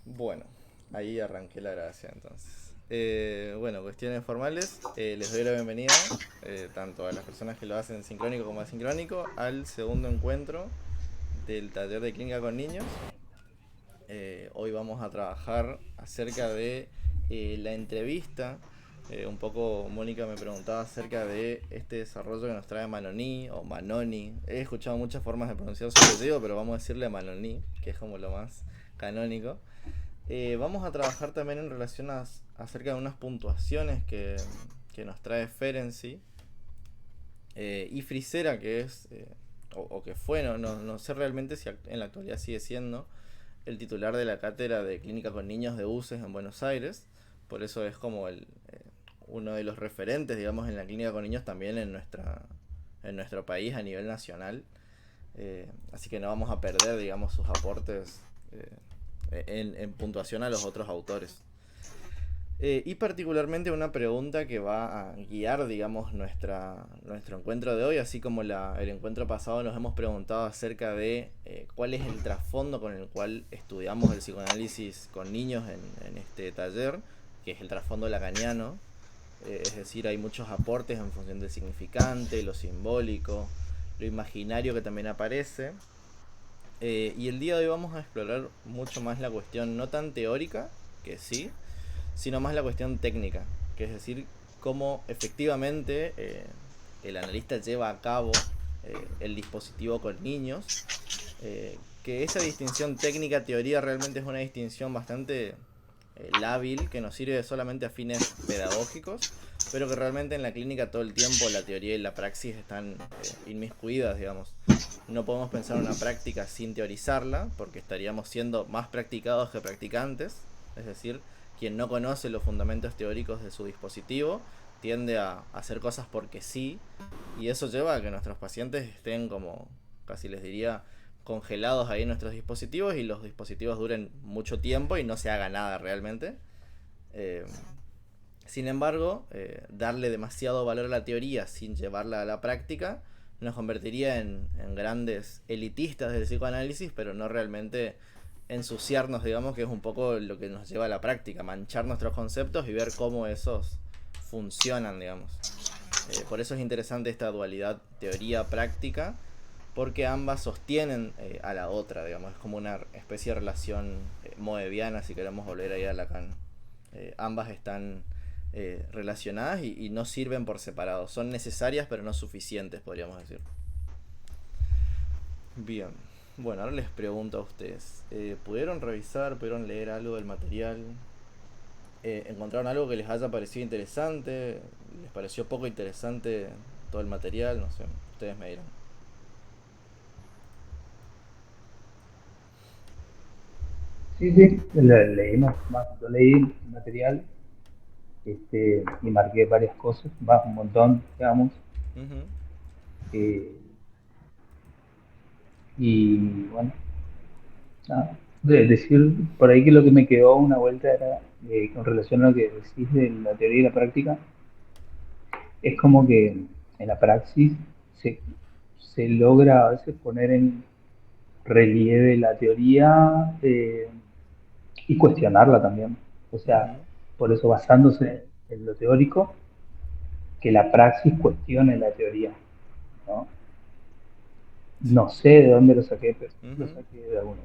Bueno, ahí arranqué la gracia entonces. Bueno, cuestiones formales. Les doy la bienvenida tanto a las personas que lo hacen sincrónico como asincrónico al segundo encuentro del taller de clínica con niños. Hoy vamos a trabajar acerca de la entrevista. Un poco Mónica me preguntaba acerca de este desarrollo que nos trae Manoni o Manoni. He escuchado muchas formas de pronunciar su apellido, pero vamos a decirle Manoni, que es como lo más canónico. Vamos a trabajar también en relación acerca de unas puntuaciones que nos trae Ferenczi y Frisera, que es, o que fue, no sé realmente si en la actualidad sigue siendo el titular de la cátedra de clínica con niños de UCES en Buenos Aires. Por eso es como uno de los referentes, digamos, en la clínica con niños también en nuestro país a nivel nacional. Así que no vamos a perder, digamos, sus aportes en puntuación a los otros autores. Y particularmente una pregunta que va a guiar, digamos, nuestro encuentro de hoy, así como el encuentro pasado nos hemos preguntado acerca de cuál es el trasfondo con el cual estudiamos el psicoanálisis con niños en este taller, que es el trasfondo lacaniano. Es decir, hay muchos aportes en función del significante, lo simbólico, lo imaginario que también aparece. Y el día de hoy vamos a explorar mucho más la cuestión no tan teórica, que sí, sino más la cuestión técnica, que es decir, cómo efectivamente el analista lleva a cabo el dispositivo con niños, que esa distinción técnica-teoría realmente es una distinción bastante lábil, que nos sirve solamente a fines pedagógicos, pero que realmente en la clínica todo el tiempo la teoría y la praxis están inmiscuidas, digamos. No podemos pensar una práctica sin teorizarla, porque estaríamos siendo más practicados que practicantes, es decir, quien no conoce los fundamentos teóricos de su dispositivo tiende a hacer cosas porque sí, y eso lleva a que nuestros pacientes estén como, casi les diría, congelados ahí en nuestros dispositivos y los dispositivos duren mucho tiempo y no se haga nada realmente. Eh, Sin embargo, darle demasiado valor a la teoría sin llevarla a la práctica nos convertiría en grandes elitistas del psicoanálisis, pero no realmente ensuciarnos, digamos, que es un poco lo que nos lleva a la práctica, manchar nuestros conceptos y ver cómo esos funcionan, digamos. Por eso es interesante esta dualidad teoría-práctica, porque ambas sostienen a la otra, digamos, es como una especie de relación moebiana, si queremos volver ahí a Lacan. Ambas están relacionadas y no sirven por separado, son necesarias pero no suficientes, podríamos decir. Bien, bueno, ahora les pregunto a ustedes, ¿pudieron revisar, pudieron leer algo del material? ¿Encontraron algo que les haya parecido interesante? ¿Les pareció poco interesante todo el material? No sé, ustedes me dirán. Sí, sí, leímos más, yo leí el material y marqué varias cosas, va, un montón, digamos, Ujú. eh, y bueno, nada, decir por ahí que lo que me quedó una vuelta era con relación a lo que decís de la teoría y la práctica, es como que en la praxis se, se logra a veces poner en relieve la teoría y cuestionarla también. O sea, Ujú. por eso basándose en lo teórico, que la praxis cuestione la teoría, ¿no? Sí. No sé de dónde lo saqué, pero lo Ujú. saqué de alguno.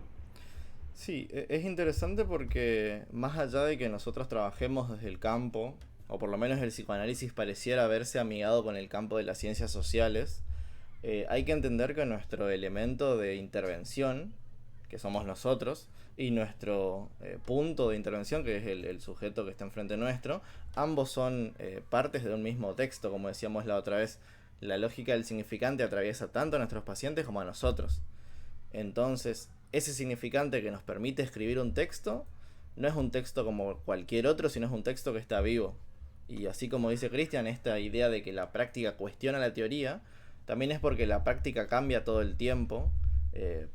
Sí, es interesante porque más allá de que nosotros trabajemos desde el campo, o por lo menos el psicoanálisis pareciera haberse amigado con el campo de las ciencias sociales, hay que entender que nuestro elemento de intervención, que somos nosotros, y nuestro punto de intervención, que es el sujeto que está enfrente nuestro, ambos son partes de un mismo texto, como decíamos la otra vez. La lógica del significante atraviesa tanto a nuestros pacientes como a nosotros. Entonces, ese significante que nos permite escribir un texto no es un texto como cualquier otro, sino es un texto que está vivo. Y así como dice Christian, esta idea de que la práctica cuestiona la teoría, también es porque la práctica cambia todo el tiempo,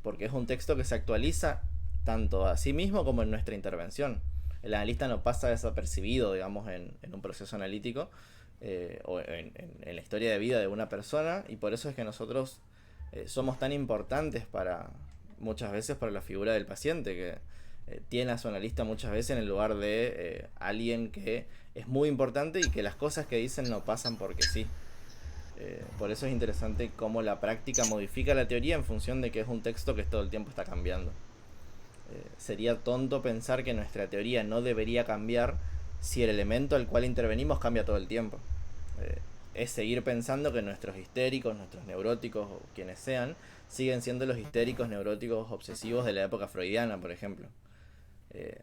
porque es un texto que se actualiza tanto a sí mismo como en nuestra intervención. El analista no pasa desapercibido, digamos, en un proceso analítico o en la historia de vida de una persona, y por eso es que nosotros somos tan importantes para muchas veces para la figura del paciente, que tiene a su analista muchas veces en el lugar de alguien que es muy importante y que las cosas que dicen no pasan porque sí. Por eso es interesante cómo la práctica modifica la teoría en función de que es un texto que todo el tiempo está cambiando. Sería tonto pensar que nuestra teoría no debería cambiar si el elemento al cual intervenimos cambia todo el tiempo. Es seguir pensando que nuestros histéricos, nuestros neuróticos o quienes sean, siguen siendo los histéricos, neuróticos, obsesivos de la época freudiana, por ejemplo. Eh,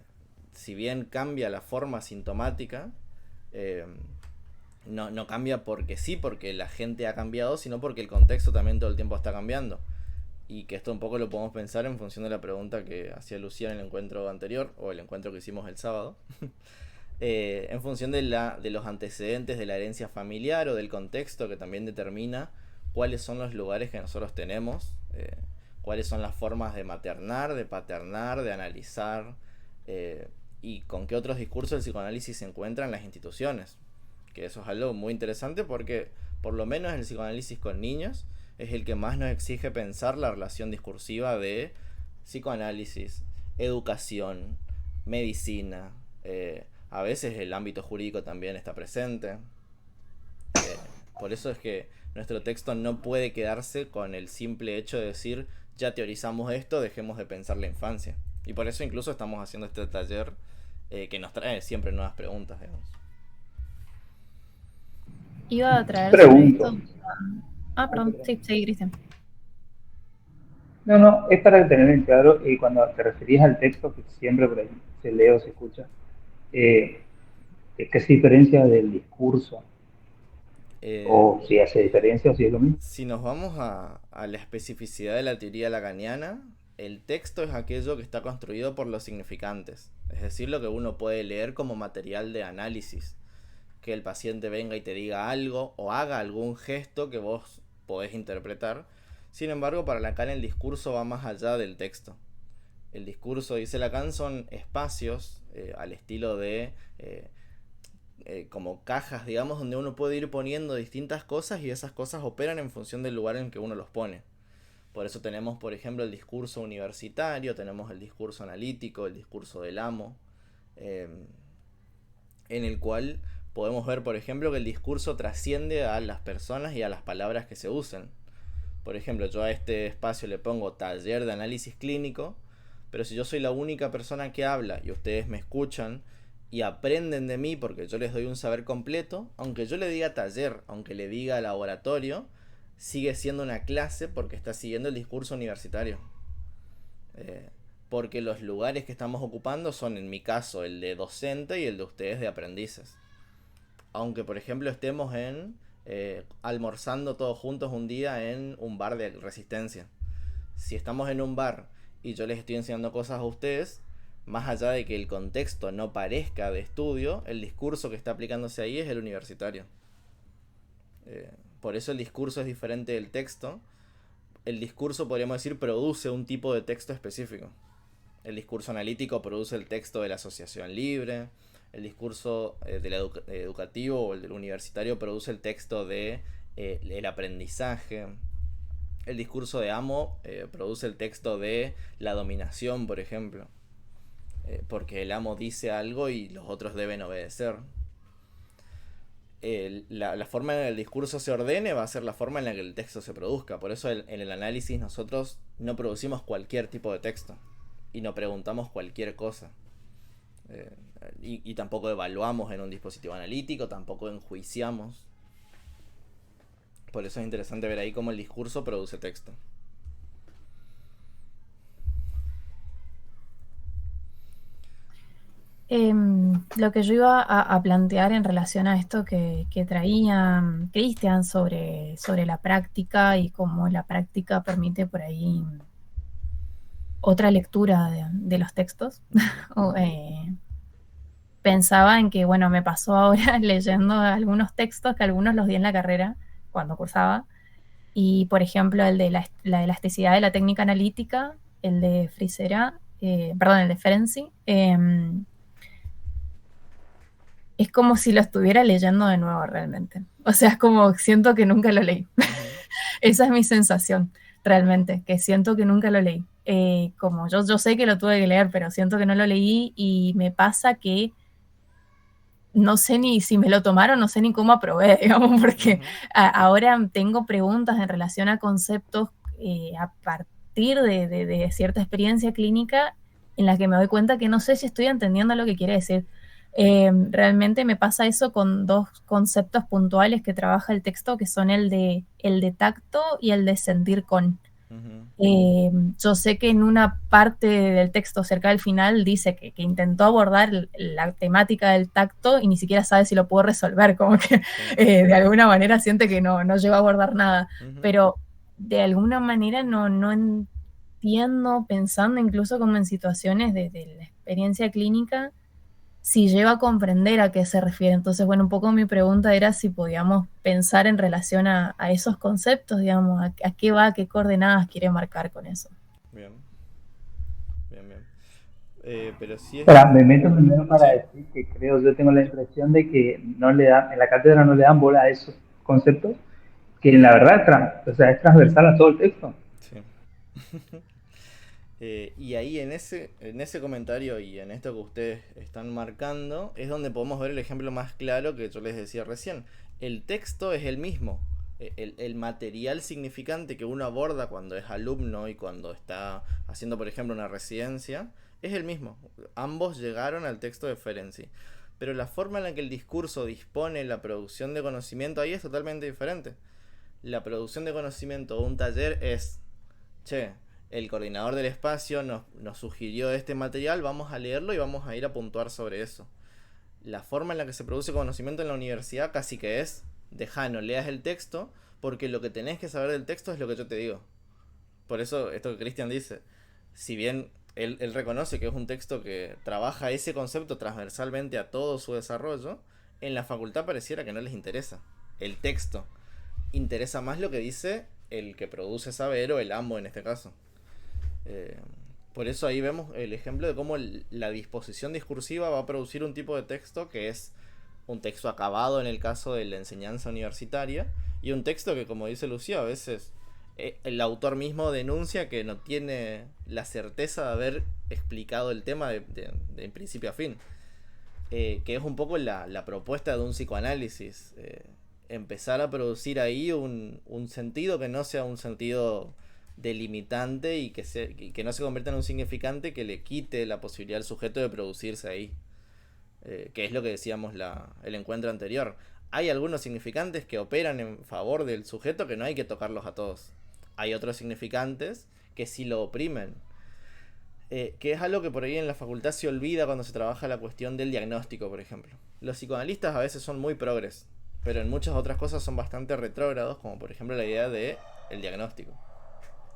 si bien cambia la forma sintomática, eh, no cambia porque sí, porque la gente ha cambiado, sino porque el contexto también todo el tiempo está cambiando. Y que esto un poco lo podemos pensar en función de la pregunta que hacía Lucía en el encuentro anterior, o el encuentro que hicimos el sábado, en función de los antecedentes de la herencia familiar o del contexto que también determina cuáles son los lugares que nosotros tenemos, cuáles son las formas de maternar, de paternar, de analizar, y con qué otros discursos del psicoanálisis se encuentran en las instituciones. Que eso es algo muy interesante porque por lo menos el psicoanálisis con niños es el que más nos exige pensar la relación discursiva de psicoanálisis, educación, medicina, a veces el ámbito jurídico también está presente. Por eso es que nuestro texto no puede quedarse con el simple hecho de decir ya teorizamos esto, dejemos de pensar la infancia. Y por eso incluso estamos haciendo este taller que nos trae siempre nuevas preguntas, digamos. Iba a traer sobre Pregunto. esto. Perdón, sí, Cristian. No, es para tener en claro, cuando te referías al texto, que siempre por ahí se lee o se escucha, ¿qué se diferencia del discurso? O si hace diferencia o si es lo mismo. Si nos vamos a la especificidad de la teoría lacaniana, el texto es aquello que está construido por los significantes, es decir, lo que uno puede leer como material de análisis. Que el paciente venga y te diga algo o haga algún gesto que vos podés interpretar. Sin embargo, para Lacan el discurso va más allá del texto. El discurso, dice Lacan, son espacios al estilo de como cajas, digamos, donde uno puede ir poniendo distintas cosas y esas cosas operan en función del lugar en que uno los pone. Por eso tenemos, por ejemplo, el discurso universitario, tenemos el discurso analítico, el discurso del amo, en el cual podemos ver, por ejemplo, que el discurso trasciende a las personas y a las palabras que se usen. Por ejemplo, yo a este espacio le pongo taller de análisis clínico, pero si yo soy la única persona que habla y ustedes me escuchan y aprenden de mí porque yo les doy un saber completo, aunque yo le diga taller, aunque le diga laboratorio, sigue siendo una clase porque está siguiendo el discurso universitario. Porque los lugares que estamos ocupando son, en mi caso, el de docente y el de ustedes de aprendices. Aunque, por ejemplo, estemos almorzando todos juntos un día en un bar de Resistencia. Si estamos en un bar y yo les estoy enseñando cosas a ustedes, más allá de que el contexto no parezca de estudio, el discurso que está aplicándose ahí es el universitario. Por eso el discurso es diferente del texto. El discurso, podríamos decir, produce un tipo de texto específico. El discurso analítico produce el texto de la asociación libre. El discurso educativo o el del universitario produce el texto de el aprendizaje. El discurso de amo produce el texto de la dominación, por ejemplo. Porque el amo dice algo y los otros deben obedecer. La forma en la que el discurso se ordene va a ser la forma en la que el texto se produzca. Por eso en el análisis nosotros no producimos cualquier tipo de texto y no preguntamos cualquier cosa. Y tampoco evaluamos en un dispositivo analítico, tampoco enjuiciamos. Por eso es interesante ver ahí cómo el discurso produce texto. Lo que yo iba a plantear en relación a esto que traía Cristian sobre la práctica y cómo la práctica permite por ahí otra lectura de los textos. Pensaba en que, bueno, me pasó ahora leyendo algunos textos que algunos los di en la carrera cuando cursaba. Y, por ejemplo, el de la elasticidad de la técnica analítica, el de Frisera, el de Ferenczi, es como si lo estuviera leyendo de nuevo realmente. O sea, es como siento que nunca lo leí. Esa es mi sensación, realmente, que siento que nunca lo leí. como yo sé que lo tuve que leer, pero siento que no lo leí y me pasa que no sé ni si me lo tomaron, no sé ni cómo aprobé, digamos, porque ahora tengo preguntas en relación a conceptos a partir de cierta experiencia clínica en la que me doy cuenta que no sé si estoy entendiendo lo que quiere decir. Realmente me pasa eso con dos conceptos puntuales que trabaja el texto, que son el de tacto y el de sentir con. Yo sé que en una parte del texto cerca del final dice que intentó abordar la temática del tacto y ni siquiera sabe si lo pudo resolver, como que de alguna manera siente que no llegó a abordar nada, pero de alguna manera no entiendo, pensando incluso como en situaciones de la experiencia clínica, si llego a comprender a qué se refiere. Entonces, bueno, un poco mi pregunta era si podíamos pensar en relación a esos conceptos, digamos, a qué va, qué coordenadas quiere marcar con eso. Bien, bien, bien. Pero sí es... Ahora, me meto primero para Sí. decir que yo tengo la impresión de que no le dan, en la cátedra no le dan bola a esos conceptos, que en la verdad es transversal a todo el texto. Sí. Y ahí en ese comentario y en esto que ustedes están marcando es donde podemos ver el ejemplo más claro que yo les decía recién. El texto es el mismo. El material significante que uno aborda cuando es alumno y cuando está haciendo, por ejemplo, una residencia, es el mismo. Ambos llegaron al texto de Ferenczi. Pero la forma en la que el discurso dispone la producción de conocimiento ahí es totalmente diferente. La producción de conocimiento de un taller es, che, el coordinador del espacio nos sugirió este material, vamos a leerlo y vamos a ir a puntuar sobre eso. La forma en la que se produce conocimiento en la universidad casi que es, dejá, no leas el texto, porque lo que tenés que saber del texto es lo que yo te digo. Por eso, esto que Cristian dice, si bien él reconoce que es un texto que trabaja ese concepto transversalmente a todo su desarrollo, en la facultad pareciera que no les interesa el texto. Interesa más lo que dice el que produce saber o el AMBO en este caso. Eh, por eso ahí vemos el ejemplo de cómo la disposición discursiva va a producir un tipo de texto que es un texto acabado en el caso de la enseñanza universitaria y un texto que, como dice Lucía, a veces el autor mismo denuncia que no tiene la certeza de haber explicado el tema de principio a fin. Que es un poco la propuesta de un psicoanálisis. Empezar a producir ahí un sentido que no sea un sentido delimitante y que no se convierta en un significante que le quite la posibilidad al sujeto de producirse ahí. Que es lo que decíamos el encuentro anterior. Hay algunos significantes que operan en favor del sujeto que no hay que tocarlos a todos. Hay otros significantes que sí lo oprimen. Que es algo que por ahí en la facultad se olvida cuando se trabaja la cuestión del diagnóstico, por ejemplo. Los psicoanalistas a veces son muy progres, pero en muchas otras cosas son bastante retrógrados, como por ejemplo la idea de el diagnóstico.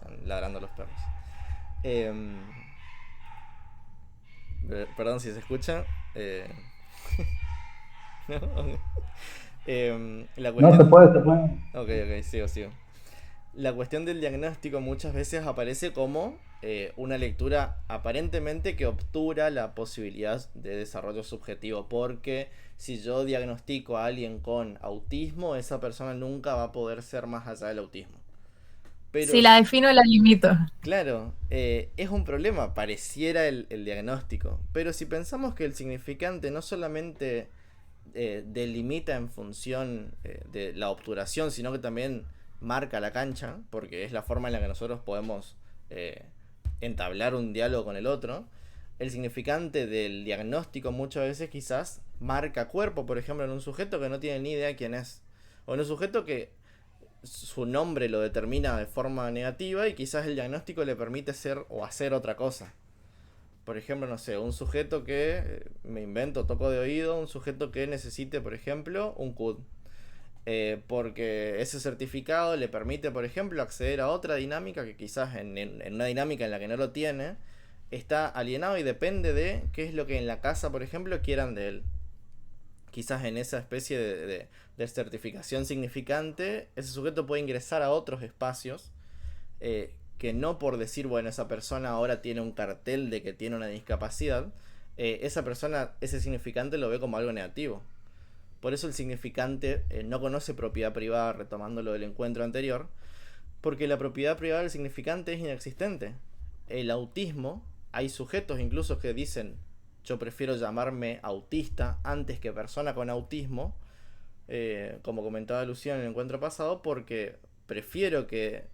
Están ladrando los perros. Perdón si se escucha. ¿No? La cuestión... No, se puede. Ok, sigo. La cuestión del diagnóstico muchas veces aparece como una lectura aparentemente que obtura la posibilidad de desarrollo subjetivo, porque si yo diagnostico a alguien con autismo, esa persona nunca va a poder ser más allá del autismo. Pero, si la defino, la limito. Claro, es un problema, pareciera el diagnóstico, pero si pensamos que el significante no solamente delimita en función de la obturación, sino que también marca la cancha, porque es la forma en la que nosotros podemos entablar un diálogo con el otro. El significante del diagnóstico muchas veces quizás marca cuerpo, por ejemplo, en un sujeto que no tiene ni idea quién es, o en un sujeto que su nombre lo determina de forma negativa y quizás el diagnóstico le permite ser o hacer otra cosa. Por ejemplo, no sé, un sujeto que, me invento, toco de oído, un sujeto que necesite, por ejemplo, un CUD. Porque ese certificado le permite, por ejemplo, acceder a otra dinámica que quizás en una dinámica en la que no lo tiene, está alienado y depende de qué es lo que en la casa, por ejemplo, quieran de él. Quizás en esa especie de certificación significante, ese sujeto puede ingresar a otros espacios que no por decir, bueno, esa persona ahora tiene un cartel de que tiene una discapacidad, esa persona, ese significante lo ve como algo negativo. Por eso el significante no conoce propiedad privada, retomando lo del encuentro anterior, porque la propiedad privada del significante es inexistente. el autismo, hay sujetos incluso que dicen, yo prefiero llamarme autista antes que persona con autismo, como comentaba Lucía en el encuentro pasado, porque prefiero que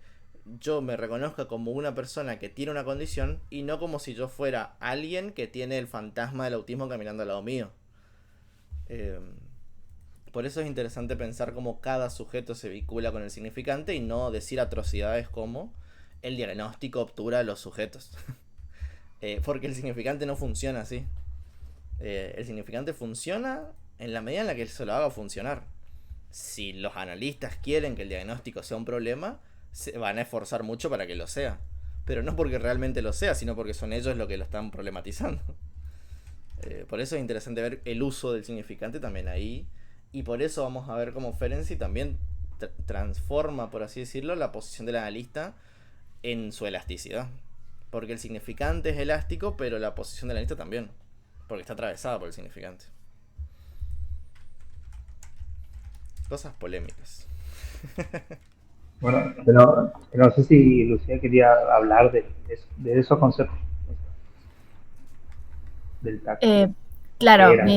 yo me reconozca como una persona que tiene una condición y no como si yo fuera alguien que tiene el fantasma del autismo caminando al lado mío. Por eso es interesante pensar cómo cada sujeto se vincula con el significante y no decir atrocidades como el diagnóstico obtura a los sujetos. Porque el significante no funciona así. El significante funciona en la medida en la que se lo haga funcionar. Si los analistas quieren que el diagnóstico sea un problema, se van a esforzar mucho para que lo sea. Pero no porque realmente lo sea, sino porque son ellos los que lo están problematizando. Por eso es interesante ver el uso del significante también ahí. Y por eso vamos a ver cómo Ferenczi también transforma, por así decirlo, la posición del analista en su elasticidad. Porque el significante es elástico, pero la posición del analista también. Porque está atravesada por el significante. Cosas polémicas. Bueno, pero no sé si Lucía quería hablar de esos conceptos del tacto. Claro, Eran.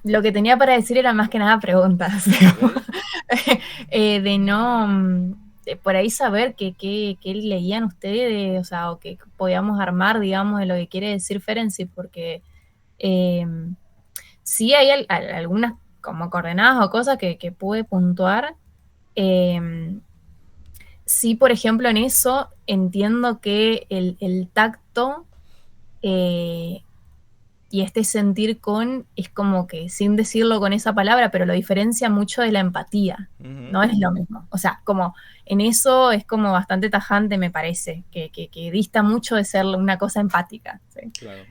lo que tenía para decir era más que nada preguntas. Okay. De no, por ahí saber qué leían ustedes, o sea, o qué podíamos armar, digamos, de lo que quiere decir Ferenczi, porque sí hay algunas como coordenadas o cosas que pude puntuar. Sí, por ejemplo, en eso entiendo que el tacto y este sentir con es como que, sin decirlo con esa palabra, pero lo diferencia mucho de la empatía. Uh-huh. No es lo mismo. O sea, como en eso es como bastante tajante, me parece, que dista mucho de ser una cosa empática. ¿Sí? Claro.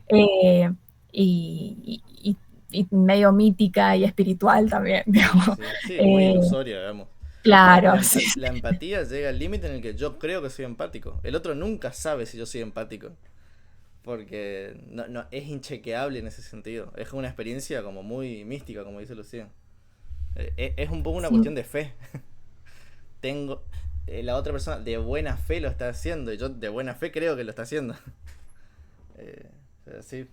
Y medio mítica y espiritual también, digamos. Sí, muy ilusoria, digamos. Claro, sí. La empatía llega al límite en el que yo creo que soy empático. El otro nunca sabe si yo soy empático. Porque no es inchequeable en ese sentido. Es una experiencia como muy mística, como dice Lucía. Es un poco una cuestión de fe. Tengo la otra persona de buena fe lo está haciendo y yo de buena fe creo que lo está haciendo. Sí.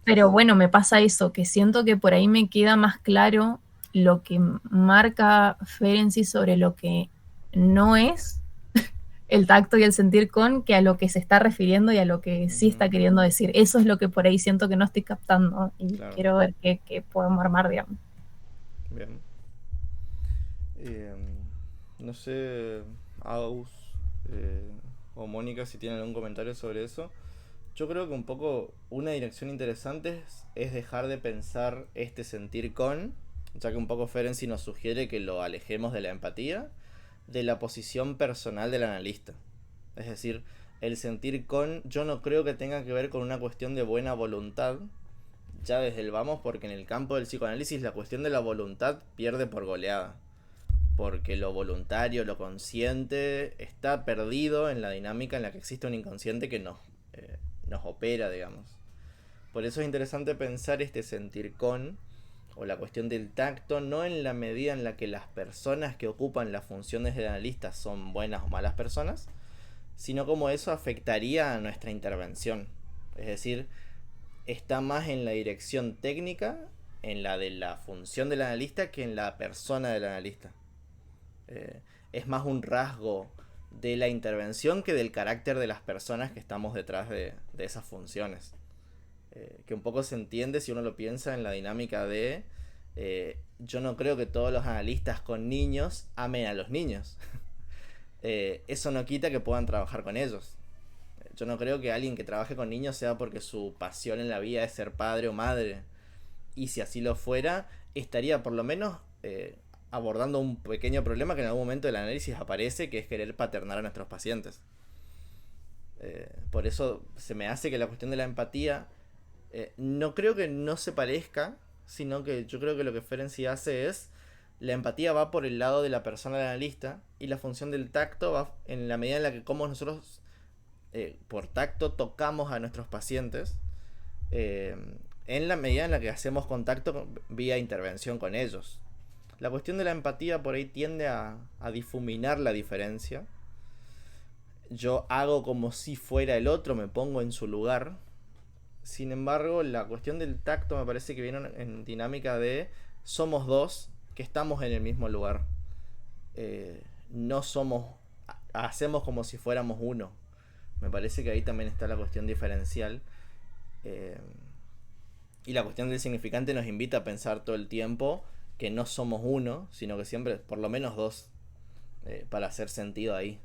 Pero bueno, me pasa eso, que siento que por ahí me queda más claro lo que marca Ferenczi sobre lo que no es el tacto y el sentir con, que a lo que se está refiriendo y a lo que sí está queriendo decir. Eso es lo que por ahí siento que no estoy captando y claro, quiero ver qué podemos armar, digamos. Bien. No sé, Aus o Mónica, si tienen algún comentario sobre eso. Yo creo que un poco una dirección interesante es dejar de pensar este sentir con, ya que un poco Ferenczi nos sugiere que lo alejemos de la empatía, de la posición personal del analista. Es decir, el sentir con, yo no creo que tenga que ver con una cuestión de buena voluntad, ya desde el vamos, porque en el campo del psicoanálisis la cuestión de la voluntad pierde por goleada. Porque lo voluntario, lo consciente, está perdido en la dinámica en la que existe un inconsciente que nos opera, digamos. Por eso es interesante pensar este sentir con, o la cuestión del tacto, no en la medida en la que las personas que ocupan las funciones del analista son buenas o malas personas, sino como eso afectaría a nuestra intervención. Es decir, está más en la dirección técnica, en la de la función del analista, que en la persona del analista. Es más un rasgo de la intervención que del carácter de las personas que estamos detrás de esas funciones. Que un poco se entiende si uno lo piensa en la dinámica de yo no creo que todos los analistas con niños amen a los niños. Eso no quita que puedan trabajar con ellos. Yo no creo que alguien que trabaje con niños sea porque su pasión en la vida es ser padre o madre. Y si así lo fuera, estaría por lo menos abordando un pequeño problema que en algún momento del análisis aparece, que es querer paternar a nuestros pacientes. Por eso se me hace que la cuestión de la empatía no creo que no se parezca, sino que yo creo que lo que Ferenczi hace es la empatía va por el lado de la persona del analista y la función del tacto va en la medida en la que como nosotros por tacto tocamos a nuestros pacientes en la medida en la que hacemos contacto vía intervención con ellos. La cuestión de la empatía por ahí tiende a difuminar la diferencia. yo hago como si fuera el otro, me pongo en su lugar. Sin embargo, la cuestión del tacto me parece que viene en dinámica de somos dos que estamos en el mismo lugar. No somos, hacemos como si fuéramos uno. Me parece que ahí también está la cuestión diferencial. Eh, y la cuestión del significante nos invita a pensar todo el tiempo que no somos uno, sino que siempre, por lo menos dos, para hacer sentido ahí.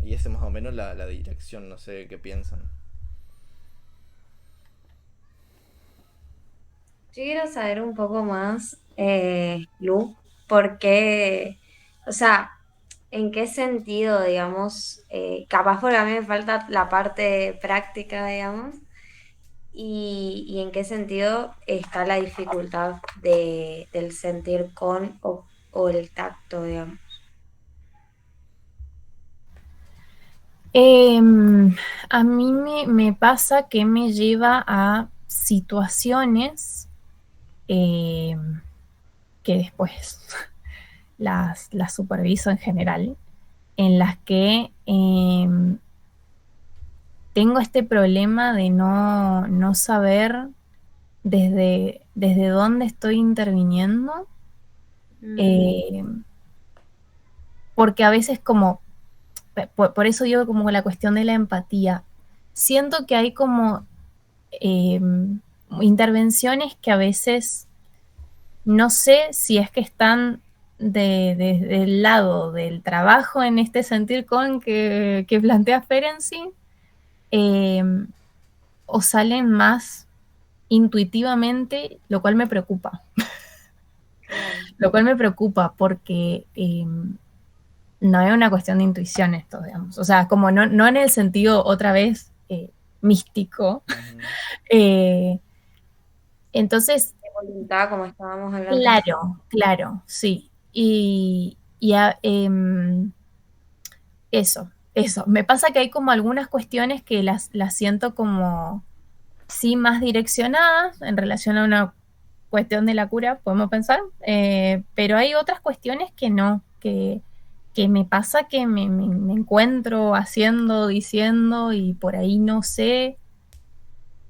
Y esa es más o menos la dirección, no sé qué piensan. Yo quiero saber un poco más, Lu, por qué, o sea, en qué sentido, digamos, capaz porque a mí me falta la parte práctica, digamos, y en qué sentido está la dificultad del sentir con o el tacto, digamos. A mí me pasa que me lleva a situaciones que después las superviso en general, en las que tengo este problema de no saber desde dónde estoy interviniendo, porque a veces como, por eso digo como la cuestión de la empatía, siento que hay como intervenciones que a veces no sé si es que están del lado del trabajo en este sentir con que plantea Ferenczi, o salen más intuitivamente, lo cual me preocupa. Lo cual me preocupa porque no es una cuestión de intuición esto, digamos. O sea, como no en el sentido, otra vez, místico. Entonces, De voluntad, como estábamos hablando. claro, sí. Eso. Me pasa que hay como algunas cuestiones que las siento como, sí, más direccionadas en relación a una cuestión de la cura, podemos pensar, pero hay otras cuestiones que no, que me pasa que me encuentro haciendo, diciendo y por ahí no sé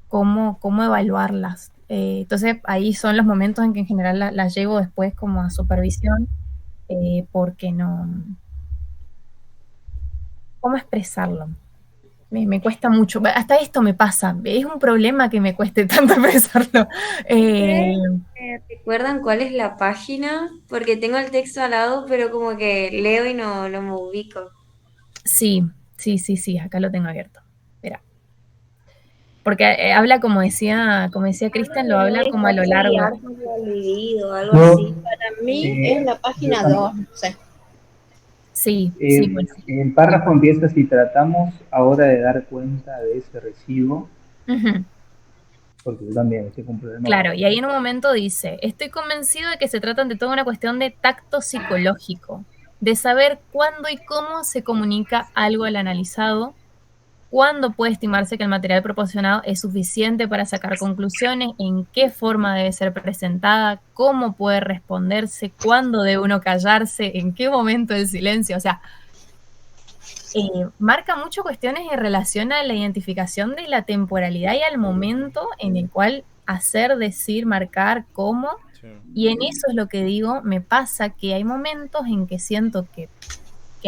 cómo evaluarlas. Entonces ahí son los momentos en que en general las llevo después como a supervisión, porque no... ¿Cómo expresarlo? Me cuesta mucho. Hasta esto me pasa. Es un problema que me cueste tanto expresarlo. ¿Recuerdan cuál es la página? Porque tengo el texto al lado, pero como que leo y no me ubico. Sí. Acá lo tengo abierto. Espera. Porque habla, como decía Cristian, lo habla como a lo largo. Algo No, así. Para mí es la página yo también. 2, no sé. Sí, bueno. El párrafo empieza: si tratamos ahora de dar cuenta de ese recibo, Uh-huh. porque yo también estoy con problemas. Claro, y ahí en un momento dice, estoy convencido de que se trata de toda una cuestión de tacto psicológico, de saber cuándo y cómo se comunica algo al analizado, cuándo puede estimarse que el material proporcionado es suficiente para sacar conclusiones, en qué forma debe ser presentada, cómo puede responderse, cuándo debe uno callarse, en qué momento el silencio, o sea, marca mucho cuestiones en relación a la identificación de la temporalidad y al momento en el cual hacer, decir, marcar, cómo. Sí. Y en eso es lo que digo, me pasa que hay momentos en que siento que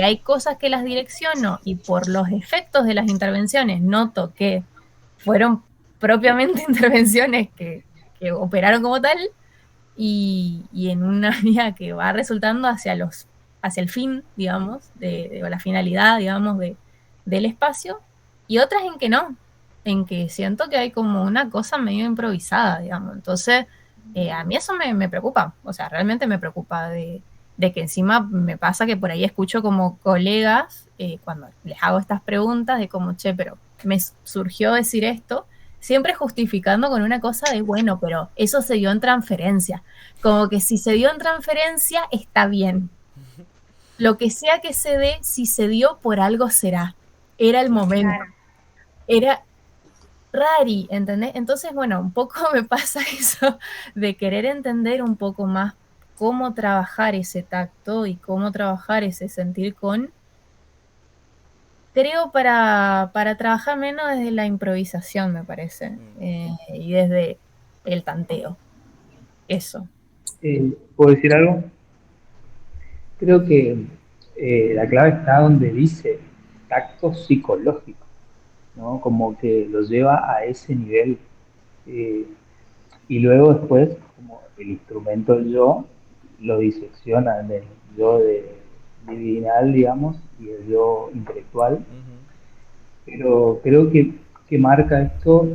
hay cosas que las direcciono y por los efectos de las intervenciones noto que fueron propiamente intervenciones que operaron como tal, y en una área que va resultando hacia el fin, digamos, de la finalidad, digamos, del espacio, y otras en que no, en que siento que hay como una cosa medio improvisada, digamos. Entonces, a mí eso me preocupa, o sea, realmente me preocupa de que encima me pasa que por ahí escucho como colegas, cuando les hago estas preguntas de como, che, pero me surgió decir esto, siempre justificando con una cosa de, bueno, pero eso se dio en transferencia. Como que si se dio en transferencia, está bien. Lo que sea que se dé, si se dio, por algo será. Era el momento. Claro. Era rari, ¿entendés? Entonces, bueno, un poco me pasa eso de querer entender un poco más cómo trabajar ese tacto y cómo trabajar ese sentir con, Creo para trabajar menos desde la improvisación, me parece, y desde el tanteo. Eso. ¿Puedo decir algo? Creo que la clave está donde dice tacto psicológico, ¿no? Como que lo lleva a ese nivel. eh, y luego después, como el instrumento del yo, lo disecciona en el yo divinal, digamos, y el yo intelectual. Ujú. Pero creo que marca esto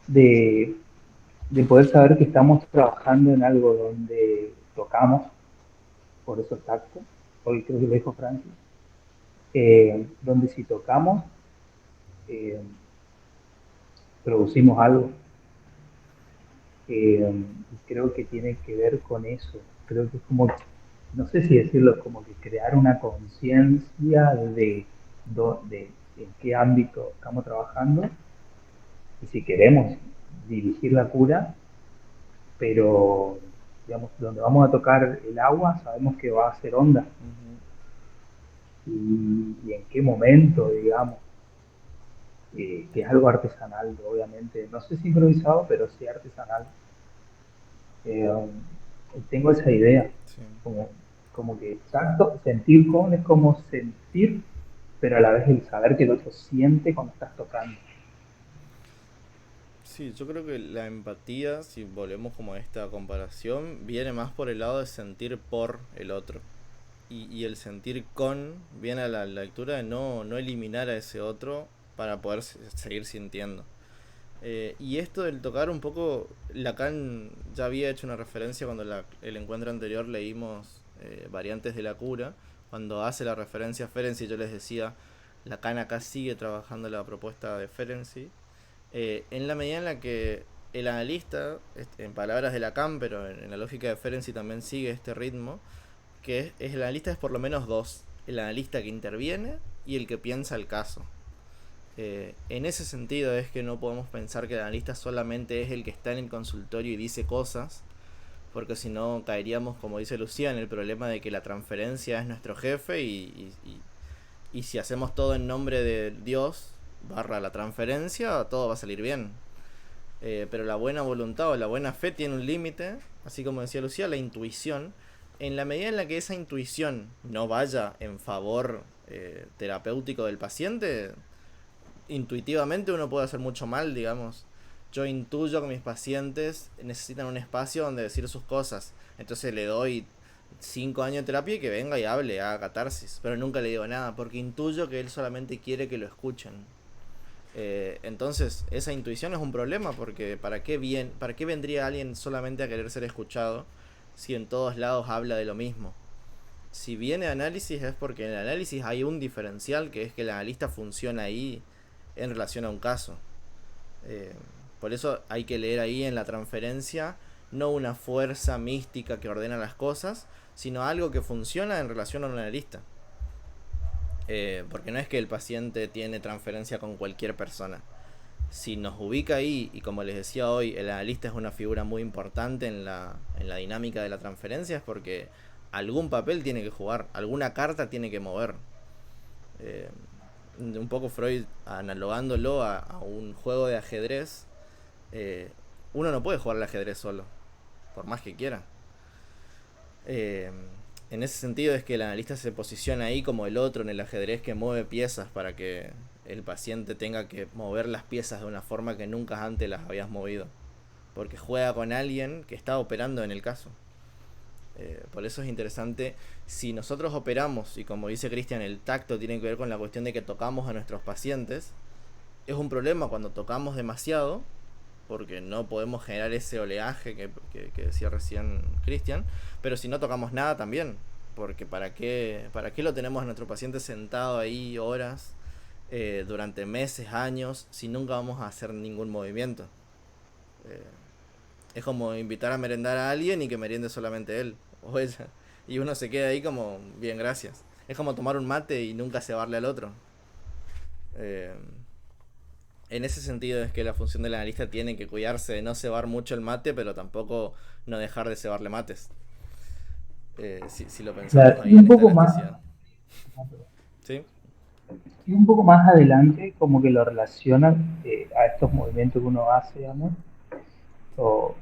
de, de poder saber que estamos trabajando en algo donde tocamos, por eso tacto, hoy creo que lo dijo Francis, donde si tocamos, eh, producimos algo. Creo que tiene que ver con eso. Creo que es como, no sé si decirlo, como que crear una conciencia de en qué ámbito estamos trabajando y si queremos dirigir la cura, pero digamos, donde vamos a tocar el agua sabemos que va a ser onda Ujú. y en qué momento, digamos, que es algo artesanal, obviamente, no sé si improvisado, pero sí artesanal. Eh, Tengo esa idea, Sí. como, como que exacto, sentir con es como sentir, pero a la vez el saber que el otro siente cuando estás tocando. Sí, yo creo que la empatía, si volvemos como a esta comparación, viene más por el lado de sentir por el otro. Y el sentir con viene a la lectura de no eliminar a ese otro para poder seguir sintiendo. Y esto del tocar un poco, Lacan ya había hecho una referencia cuando el encuentro anterior leímos Variantes de la Cura, cuando hace la referencia a Ferenczi, yo les decía, Lacan acá sigue trabajando la propuesta de Ferenczi, en la medida en la que el analista, en palabras de Lacan, pero en la lógica de Ferenczi también sigue este ritmo, que el analista es por lo menos dos, el analista que interviene y el que piensa el caso. En ese sentido es que no podemos pensar que el analista solamente es el que está en el consultorio y dice cosas, porque si no caeríamos, como dice Lucía, en el problema de que la transferencia es nuestro jefe y si hacemos todo en nombre de Dios, barra la transferencia, todo va a salir bien. Pero la buena voluntad o la buena fe tiene un límite, así como decía Lucía, la intuición. En la medida en la que esa intuición no vaya en favor terapéutico del paciente, intuitivamente uno puede hacer mucho mal, digamos. Yo intuyo que mis pacientes necesitan un espacio donde decir sus cosas. Entonces le doy 5 años de terapia y que venga y hable, haga catarsis. Pero nunca le digo nada, porque intuyo que él solamente quiere que lo escuchen. Entonces, esa intuición es un problema, porque ¿para qué vendría alguien solamente a querer ser escuchado si en todos lados habla de lo mismo? Si viene análisis es porque en el análisis hay un diferencial, que es que el analista funciona ahí en relación a un caso. Eh, por eso hay que leer ahí en la transferencia no una fuerza mística que ordena las cosas, sino algo que funciona en relación a un analista. Porque no es que el paciente tiene transferencia con cualquier persona. Si nos ubica ahí, y como les decía hoy, el analista es una figura muy importante en la dinámica de la transferencia, es porque algún papel tiene que jugar, alguna carta tiene que mover. Eh, un poco Freud analogándolo a un juego de ajedrez, eh, uno no puede jugar al ajedrez solo, por más que quiera. Eh, en ese sentido es que el analista se posiciona ahí como el otro en el ajedrez que mueve piezas para que el paciente tenga que mover las piezas de una forma que nunca antes las habías movido. Porque juega con alguien que está operando en el caso. Por eso es interesante, si nosotros operamos, y como dice Cristian, el tacto tiene que ver con la cuestión de que tocamos a nuestros pacientes, es un problema cuando tocamos demasiado, porque no podemos generar ese oleaje que decía recién Cristian, pero si no tocamos nada también, porque ¿para qué lo tenemos a nuestro paciente sentado ahí horas, durante meses, años, si nunca vamos a hacer ningún movimiento? Eh, es como invitar a merendar a alguien y que meriende solamente él o ella. Y uno se queda ahí como, bien, gracias. Es como tomar un mate y nunca cebarle al otro. Eh, en ese sentido es que la función del analista tiene que cuidarse de no cebar mucho el mate, pero tampoco no dejar de cebarle mates. Si lo pensamos Claro, y ahí en un esta poco más, elasticidad. ¿Sí? Y un poco más adelante, como que lo relacionan a estos movimientos que uno hace, digamos, o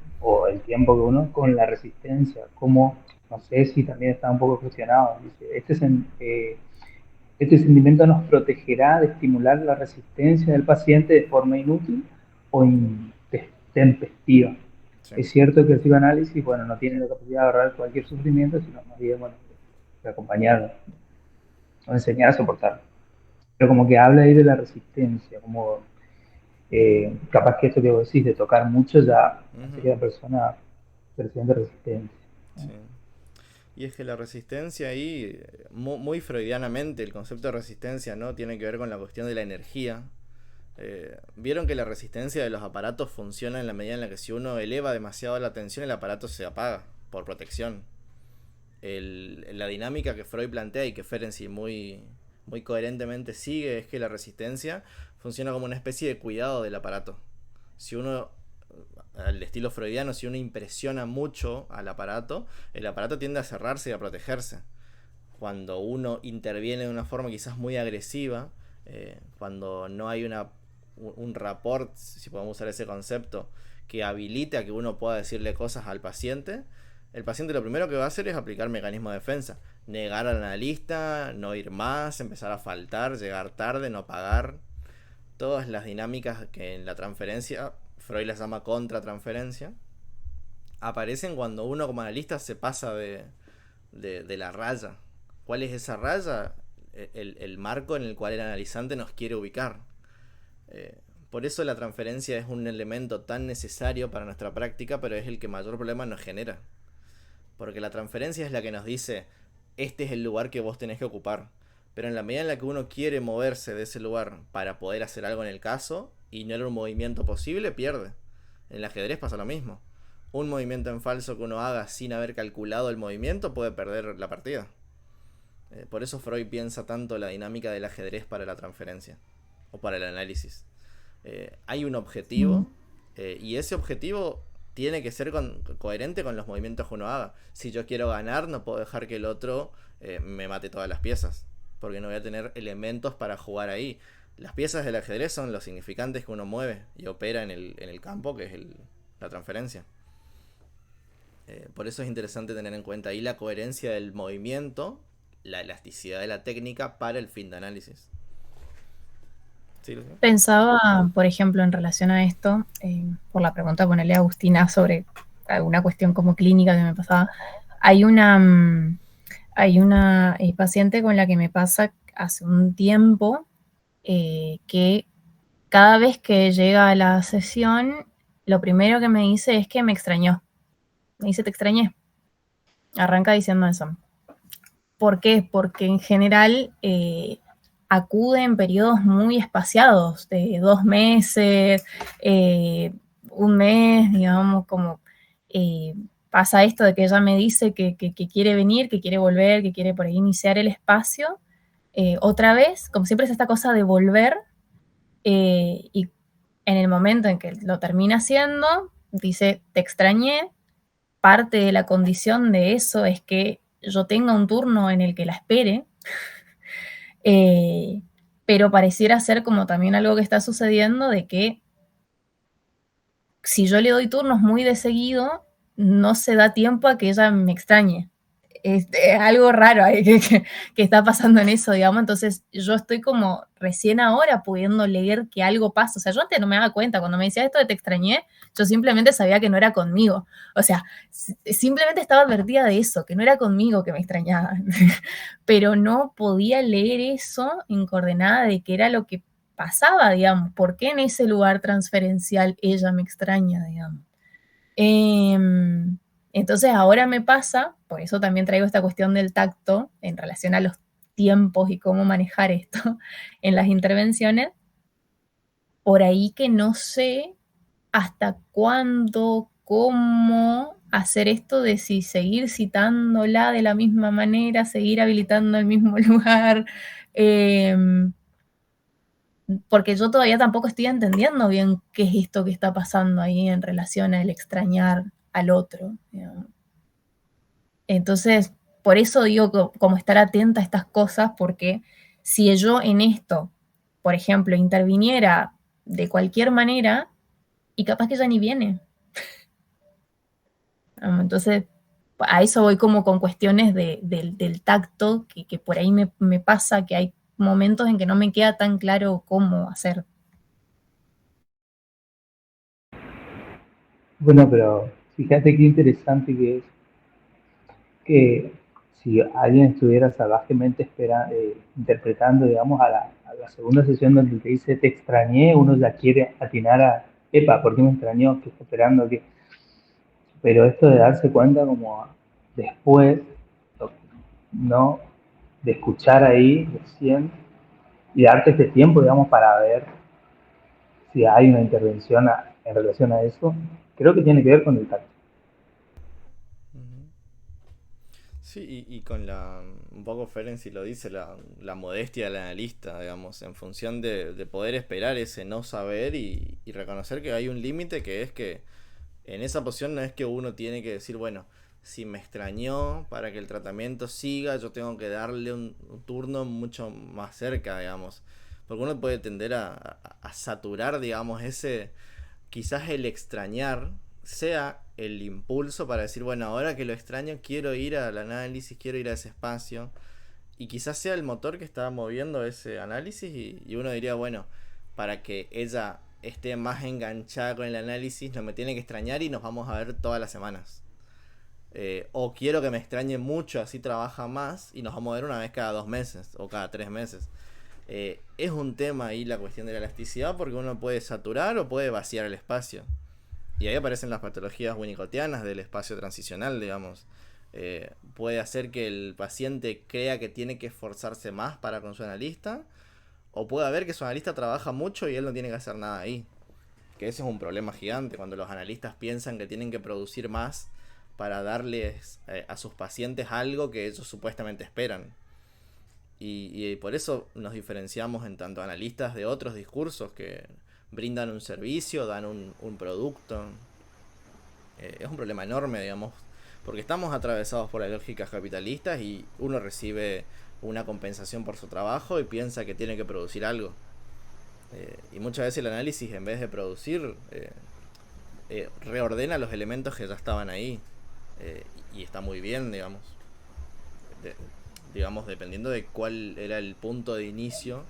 el tiempo que uno con la resistencia, como, no sé si también está un poco cuestionado, dice, este sentimiento nos protegerá de estimular la resistencia del paciente de forma inútil o intempestiva. Sí. Es cierto que el psicoanálisis, bueno, no tiene la capacidad de agarrar cualquier sufrimiento, sino más bien, bueno, de acompañarlo, o enseñar a soportarlo. Pero como que habla ahí de la resistencia, como capaz que esto que vos decís de tocar mucho ya sería persona presente resistencia. Sí. Y es que la resistencia ahí, muy freudianamente, el concepto de resistencia, ¿no? Tiene que ver con la cuestión de la energía. Vieron que la resistencia de los aparatos funciona en la medida en la que si uno eleva demasiado la tensión, el aparato se apaga por protección. La dinámica que Freud plantea y que Ferenczi muy coherentemente sigue es que la resistencia funciona como una especie de cuidado del aparato. Si uno, al estilo freudiano, si uno impresiona mucho al aparato, el aparato tiende a cerrarse y a protegerse. Cuando uno interviene de una forma quizás muy agresiva, cuando no hay un rapport, si podemos usar ese concepto, que habilite a que uno pueda decirle cosas al paciente, el paciente lo primero que va a hacer es aplicar mecanismos de defensa. Negar al analista, no ir más, empezar a faltar, llegar tarde, no pagar. Todas las dinámicas que en la transferencia, Freud las llama contratransferencia, aparecen cuando uno como analista se pasa de la raya. ¿Cuál es esa raya? El marco en el cual el analizante nos quiere ubicar. Por eso la transferencia es un elemento tan necesario para nuestra práctica, pero es el que mayor problema nos genera. Porque la transferencia es la que nos dice, este es el lugar que vos tenés que ocupar. Pero en la medida en la que uno quiere moverse de ese lugar para poder hacer algo en el caso, y no era un movimiento posible, pierde. En el ajedrez pasa lo mismo. Un movimiento en falso que uno haga sin haber calculado el movimiento puede perder la partida. Por eso Freud piensa tanto la dinámica del ajedrez para la transferencia, o para el análisis. Hay un objetivo, y ese objetivo tiene que ser coherente con los movimientos que uno haga. Si yo quiero ganar, no puedo dejar que el otro me mate todas las piezas, porque no voy a tener elementos para jugar ahí. Las piezas del ajedrez son los significantes que uno mueve y opera en el campo, que es la transferencia. Por eso es interesante tener en cuenta ahí la coherencia del movimiento, la elasticidad de la técnica para el fin de análisis. ¿Sí, Lucía? Pensaba, por ejemplo, en relación a esto, por la pregunta que le a Agustina sobre alguna cuestión como clínica que me pasaba. Hay una paciente con la que me pasa hace un tiempo que cada vez que llega a la sesión, lo primero que me dice es que me extrañó. Me dice, te extrañé. Arranca diciendo eso. ¿Por qué? Porque en general acude en periodos muy espaciados, de 2 meses, un mes, digamos, como pasa esto de que ella me dice que quiere venir, que quiere volver, que quiere por ahí iniciar el espacio. Otra vez, como siempre es esta cosa de volver, y en el momento en que lo termina haciendo, dice, te extrañé. Parte de la condición de eso es que yo tenga un turno en el que la espere, pero pareciera ser como también algo que está sucediendo de que si yo le doy turnos muy de seguido, no se da tiempo a que ella me extrañe. Es algo raro ahí que está pasando en eso, digamos. Entonces yo estoy como recién ahora pudiendo leer que algo pasa. O sea, yo antes no me daba cuenta. Cuando me decía esto de te extrañé, yo simplemente sabía que no era conmigo. O sea, simplemente estaba advertida de eso, que no era conmigo que me extrañaba. Pero no podía leer eso en coordenada de qué era lo que pasaba, digamos. ¿Por qué en ese lugar transferencial ella me extraña, digamos? Entonces ahora me pasa, por eso también traigo esta cuestión del tacto en relación a los tiempos y cómo manejar esto en las intervenciones, por ahí que no sé hasta cuándo, cómo hacer esto de si seguir citándola de la misma manera, seguir habilitando el mismo lugar, porque yo todavía tampoco estoy entendiendo bien qué es esto que está pasando ahí en relación al extrañar al otro, digamos. Entonces, por eso digo como estar atenta a estas cosas, porque si yo en esto, por ejemplo, interviniera de cualquier manera, y capaz que ya ni viene. Entonces, a eso voy como con cuestiones del tacto, que por ahí me pasa que hay momentos en que no me queda tan claro cómo hacer. Bueno, pero fíjate qué interesante que es que si alguien estuviera salvajemente interpretando, digamos, a la segunda sesión donde te dice te extrañé, uno ya quiere atinar a, epa, ¿por qué me extrañó? ¿Qué está esperando? ¿Qué? Pero esto de darse cuenta como después, ¿no? De escuchar ahí recién y darte este tiempo, digamos, para ver si hay una intervención en relación a eso, creo que tiene que ver con el tacto. Ujú. Sí, y con un poco Ferenczi lo dice, la modestia del analista, digamos, en función de poder esperar ese no saber y reconocer que hay un límite que es que en esa posición no es que uno tiene que decir, bueno, si me extrañó para que el tratamiento siga, yo tengo que darle un turno mucho más cerca, digamos. Porque uno puede tender a saturar, digamos, quizás el extrañar sea el impulso para decir, bueno, ahora que lo extraño, quiero ir al análisis, quiero ir a ese espacio. Y quizás sea el motor que está moviendo ese análisis y uno diría, bueno, para que ella esté más enganchada con el análisis, no me tiene que extrañar y nos vamos a ver todas las semanas. O quiero que me extrañe mucho, así trabaja más y nos vamos a ver una vez cada 2 meses o cada 3 meses. Es un tema ahí la cuestión de la elasticidad porque uno puede saturar o puede vaciar el espacio. Y ahí aparecen las patologías winnicottianas del espacio transicional, digamos. Puede hacer que el paciente crea que tiene que esforzarse más para con su analista, o puede haber que su analista trabaja mucho y él no tiene que hacer nada ahí. Que ese es un problema gigante, cuando los analistas piensan que tienen que producir más para darles a sus pacientes algo que ellos supuestamente esperan. Y por eso nos diferenciamos en tanto analistas de otros discursos que brindan un servicio, dan un producto. Es un problema enorme, digamos, porque estamos atravesados por las lógicas capitalistas y uno recibe una compensación por su trabajo y piensa que tiene que producir algo. Y muchas veces el análisis, en vez de producir, reordena los elementos que ya estaban ahí. Y está muy bien, digamos. De- digamos, dependiendo de cuál era el punto de inicio.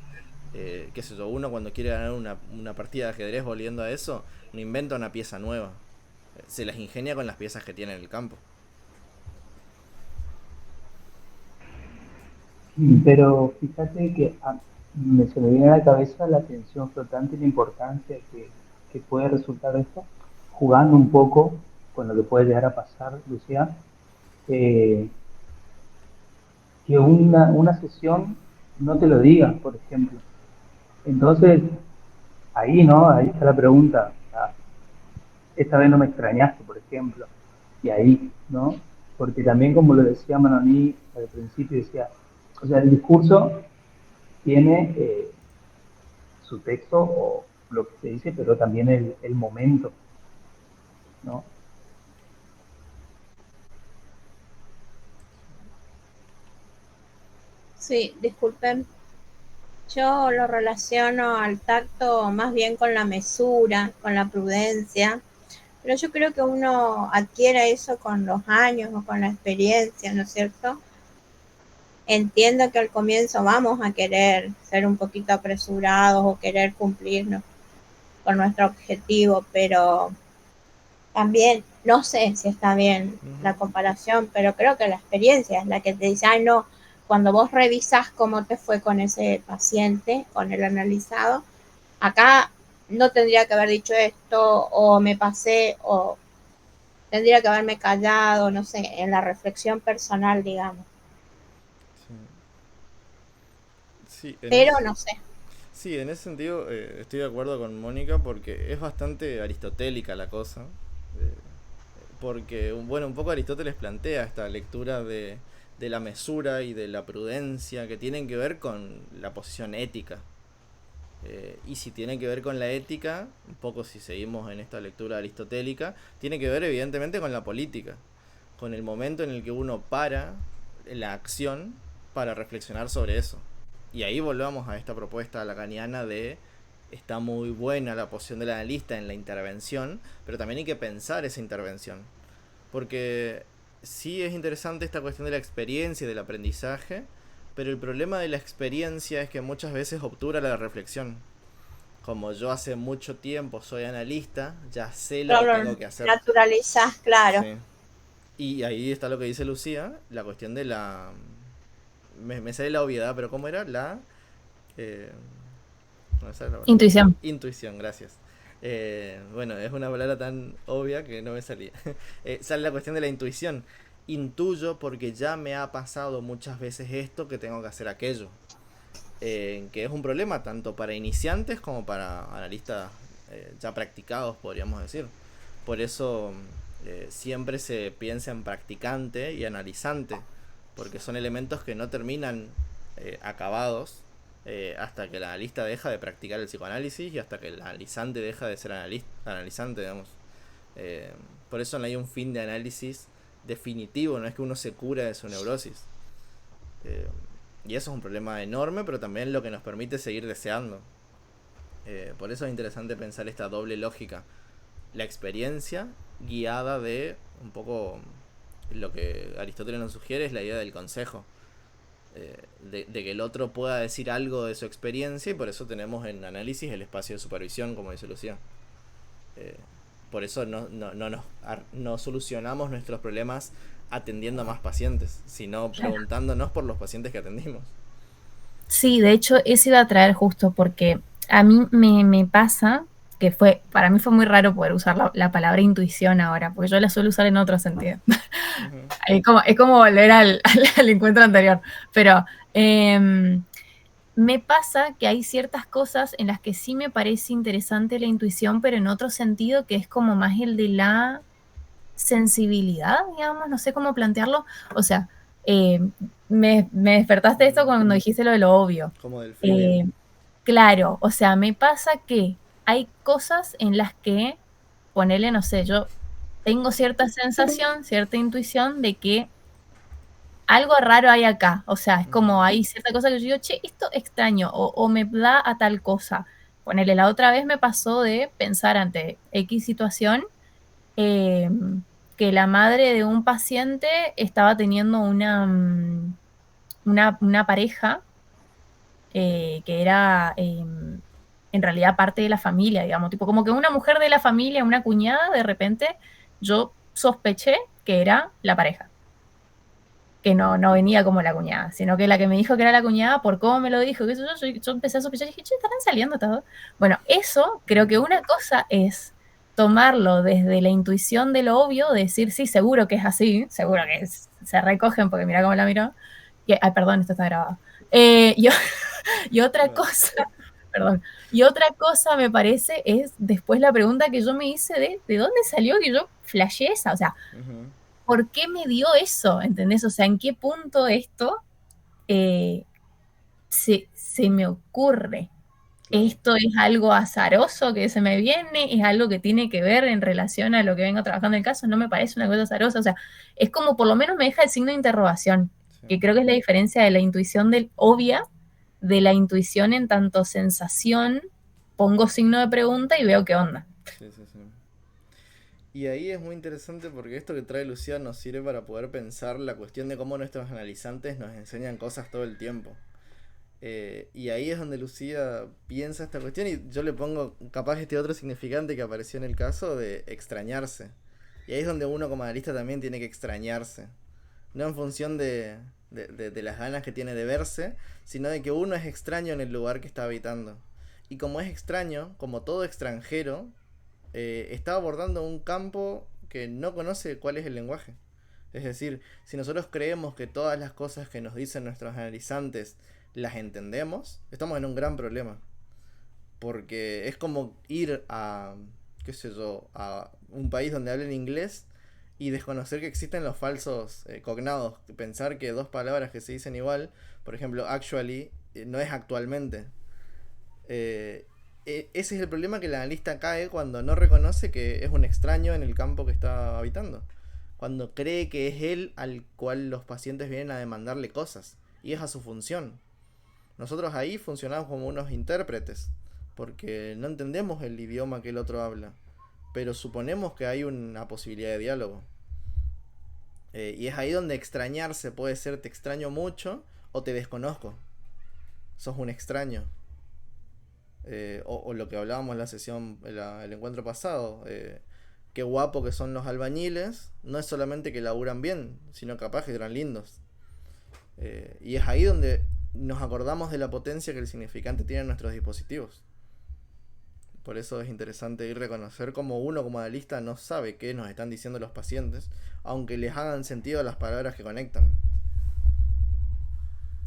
Qué sé yo, uno cuando quiere ganar una partida de ajedrez, volviendo a eso, no inventa una pieza nueva. Se las ingenia con las piezas que tiene en el campo. Pero fíjate que se me viene a la cabeza la tensión flotante y la importancia que puede resultar esto, jugando un poco con lo que puede llegar a pasar, Lucía, eh, que una sesión no te lo diga, por ejemplo. Entonces, ahí, ¿no? Ahí está la pregunta. Esta vez no me extrañaste, por ejemplo. Y ahí, ¿no? Porque también, como lo decía Manoni al principio, decía, o sea, el discurso tiene su texto o lo que se dice, pero también el momento, ¿no? Sí, disculpen. Yo lo relaciono al tacto más bien con la mesura, con la prudencia, pero yo creo que uno adquiere eso con los años o con la experiencia, ¿no es cierto? Entiendo que al comienzo vamos a querer ser un poquito apresurados o querer cumplir con nuestro objetivo, pero también, no sé si está bien la Uh-huh. comparación, pero creo que la experiencia es la que te dice, ay no, cuando vos revisás cómo te fue con ese paciente, con el analizado, acá no tendría que haber dicho esto, o me pasé, o tendría que haberme callado, no sé, en la reflexión personal, digamos. Sí. Sí, Pero no sé. sí, en ese sentido estoy de acuerdo con Mónica porque es bastante aristotélica la cosa. eh, Porque, bueno, un poco Aristóteles plantea esta lectura de la mesura y de la prudencia que tienen que ver con la posición ética. Y si tiene que ver con la ética, un poco si seguimos en esta lectura aristotélica, tiene que ver evidentemente con la política, con el momento en el que uno para la acción para reflexionar sobre eso. Y ahí volvamos a esta propuesta lacaniana de está muy buena la posición del analista en la intervención, pero también hay que pensar esa intervención. Porque sí es interesante esta cuestión de la experiencia y del aprendizaje, pero el problema de la experiencia es que muchas veces obtura la reflexión. Como yo hace mucho tiempo soy analista, ya sé lo que tengo que hacer. Naturalizás, claro. Sí. Y ahí está lo que dice Lucía, la cuestión de la... Me sale la obviedad, pero ¿cómo era? No me sale la palabra. Intuición. Intuición, gracias. Bueno, es una palabra tan obvia que no me salía. Sale la cuestión de la intuición. Intuyo porque ya me ha pasado muchas veces esto que tengo que hacer aquello. Que es un problema tanto para iniciantes como para analistas ya practicados, podríamos decir. Por eso siempre se piensa en practicante y analizante, porque son elementos que no terminan acabados hasta que el analista deja de practicar el psicoanálisis y hasta que el analizante deja de ser analizante, digamos. Por eso no hay un fin de análisis definitivo, no es que uno se cura de su neurosis. Y eso es un problema enorme, pero también lo que nos permite seguir deseando. Por eso es interesante pensar esta doble lógica. La experiencia guiada de un poco lo que Aristóteles nos sugiere, es la idea del consejo. De que el otro pueda decir algo de su experiencia, y por eso tenemos en análisis el espacio de supervisión, como dice Lucía. Por eso no solucionamos nuestros problemas atendiendo a más pacientes, sino preguntándonos por los pacientes que atendimos. Sí, de hecho, eso iba a traer justo porque a mí me pasa que para mí fue muy raro poder usar la palabra intuición ahora, porque yo la suelo usar en otro sentido. Uh-huh. Es como volver al encuentro anterior, pero me pasa que hay ciertas cosas en las que sí me parece interesante la intuición, pero en otro sentido que es como más el de la sensibilidad, digamos, no sé cómo plantearlo. O sea, me despertaste esto cuando dijiste lo de lo obvio. Como del feeling. Claro, o sea, me pasa que hay cosas en las que, ponele, no sé, yo tengo cierta sensación, cierta intuición de que algo raro hay acá. O sea, es como hay cierta cosa que yo digo, che, esto extraño, o me da a tal cosa. Ponele, la otra vez me pasó de pensar ante X situación, que la madre de un paciente estaba teniendo una pareja que era en realidad parte de la familia, digamos, tipo como que una mujer de la familia, una cuñada, de repente yo sospeché que era la pareja, que no venía como la cuñada, sino que la que me dijo que era la cuñada, por cómo me lo dijo, que yo empecé a sospechar y dije, che, estarán saliendo todo. Bueno, eso creo que una cosa es tomarlo desde la intuición de lo obvio, de decir, sí, seguro que es así, seguro que se recogen, porque mira cómo la miró. Ay, perdón, esto está grabado. Y otra cosa, perdón, y otra cosa me parece es después la pregunta que yo me hice de dónde salió que yo flashé esa, o sea, ¿por qué me dio eso? ¿Entendés? O sea, ¿en qué punto esto se me ocurre? Claro. ¿Esto es algo azaroso que se me viene? ¿Es algo que tiene que ver en relación a lo que vengo trabajando en el caso? No me parece una cosa azarosa. O sea, es como por lo menos me deja el signo de interrogación, sí, que creo que es la diferencia de la intuición obvia de la intuición en tanto sensación. Pongo signo de pregunta y veo qué onda. Sí. Y ahí es muy interesante porque esto que trae Lucía nos sirve para poder pensar la cuestión de cómo nuestros analizantes nos enseñan cosas todo el tiempo. Y ahí es donde Lucía piensa esta cuestión, y yo le pongo capaz este otro significante que apareció en el caso de extrañarse. Y ahí es donde uno como analista también tiene que extrañarse. No en función de las ganas que tiene de verse, sino de que uno es extraño en el lugar que está habitando. Y como es extraño, como todo extranjero, está abordando un campo que no conoce cuál es el lenguaje. Es decir, si nosotros creemos que todas las cosas que nos dicen nuestros analizantes las entendemos, estamos en un gran problema. Porque es como ir a, qué sé yo, a un país donde hablen inglés y desconocer que existen los falsos cognados. Pensar que dos palabras que se dicen igual, por ejemplo, actually, no es actualmente. Ese es el problema que el analista cae cuando no reconoce que es un extraño en el campo que está habitando. Cuando cree que es él al cual los pacientes vienen a demandarle cosas. Y es a su función. nosotros ahí funcionamos como unos intérpretes, porque no entendemos el idioma que el otro habla, pero suponemos que hay una posibilidad de diálogo. Y es ahí donde extrañarse puede ser te extraño mucho o te desconozco. Sos un extraño. O lo que hablábamos en la sesión, el encuentro pasado. Qué guapo que son los albañiles. No es solamente que laburan bien, sino capaz que eran lindos. Y es ahí donde nos acordamos de la potencia que el significante tiene en nuestros dispositivos. Por eso es interesante ir a reconocer cómo uno como analista no sabe qué nos están diciendo los pacientes, aunque les hagan sentido las palabras que conectan.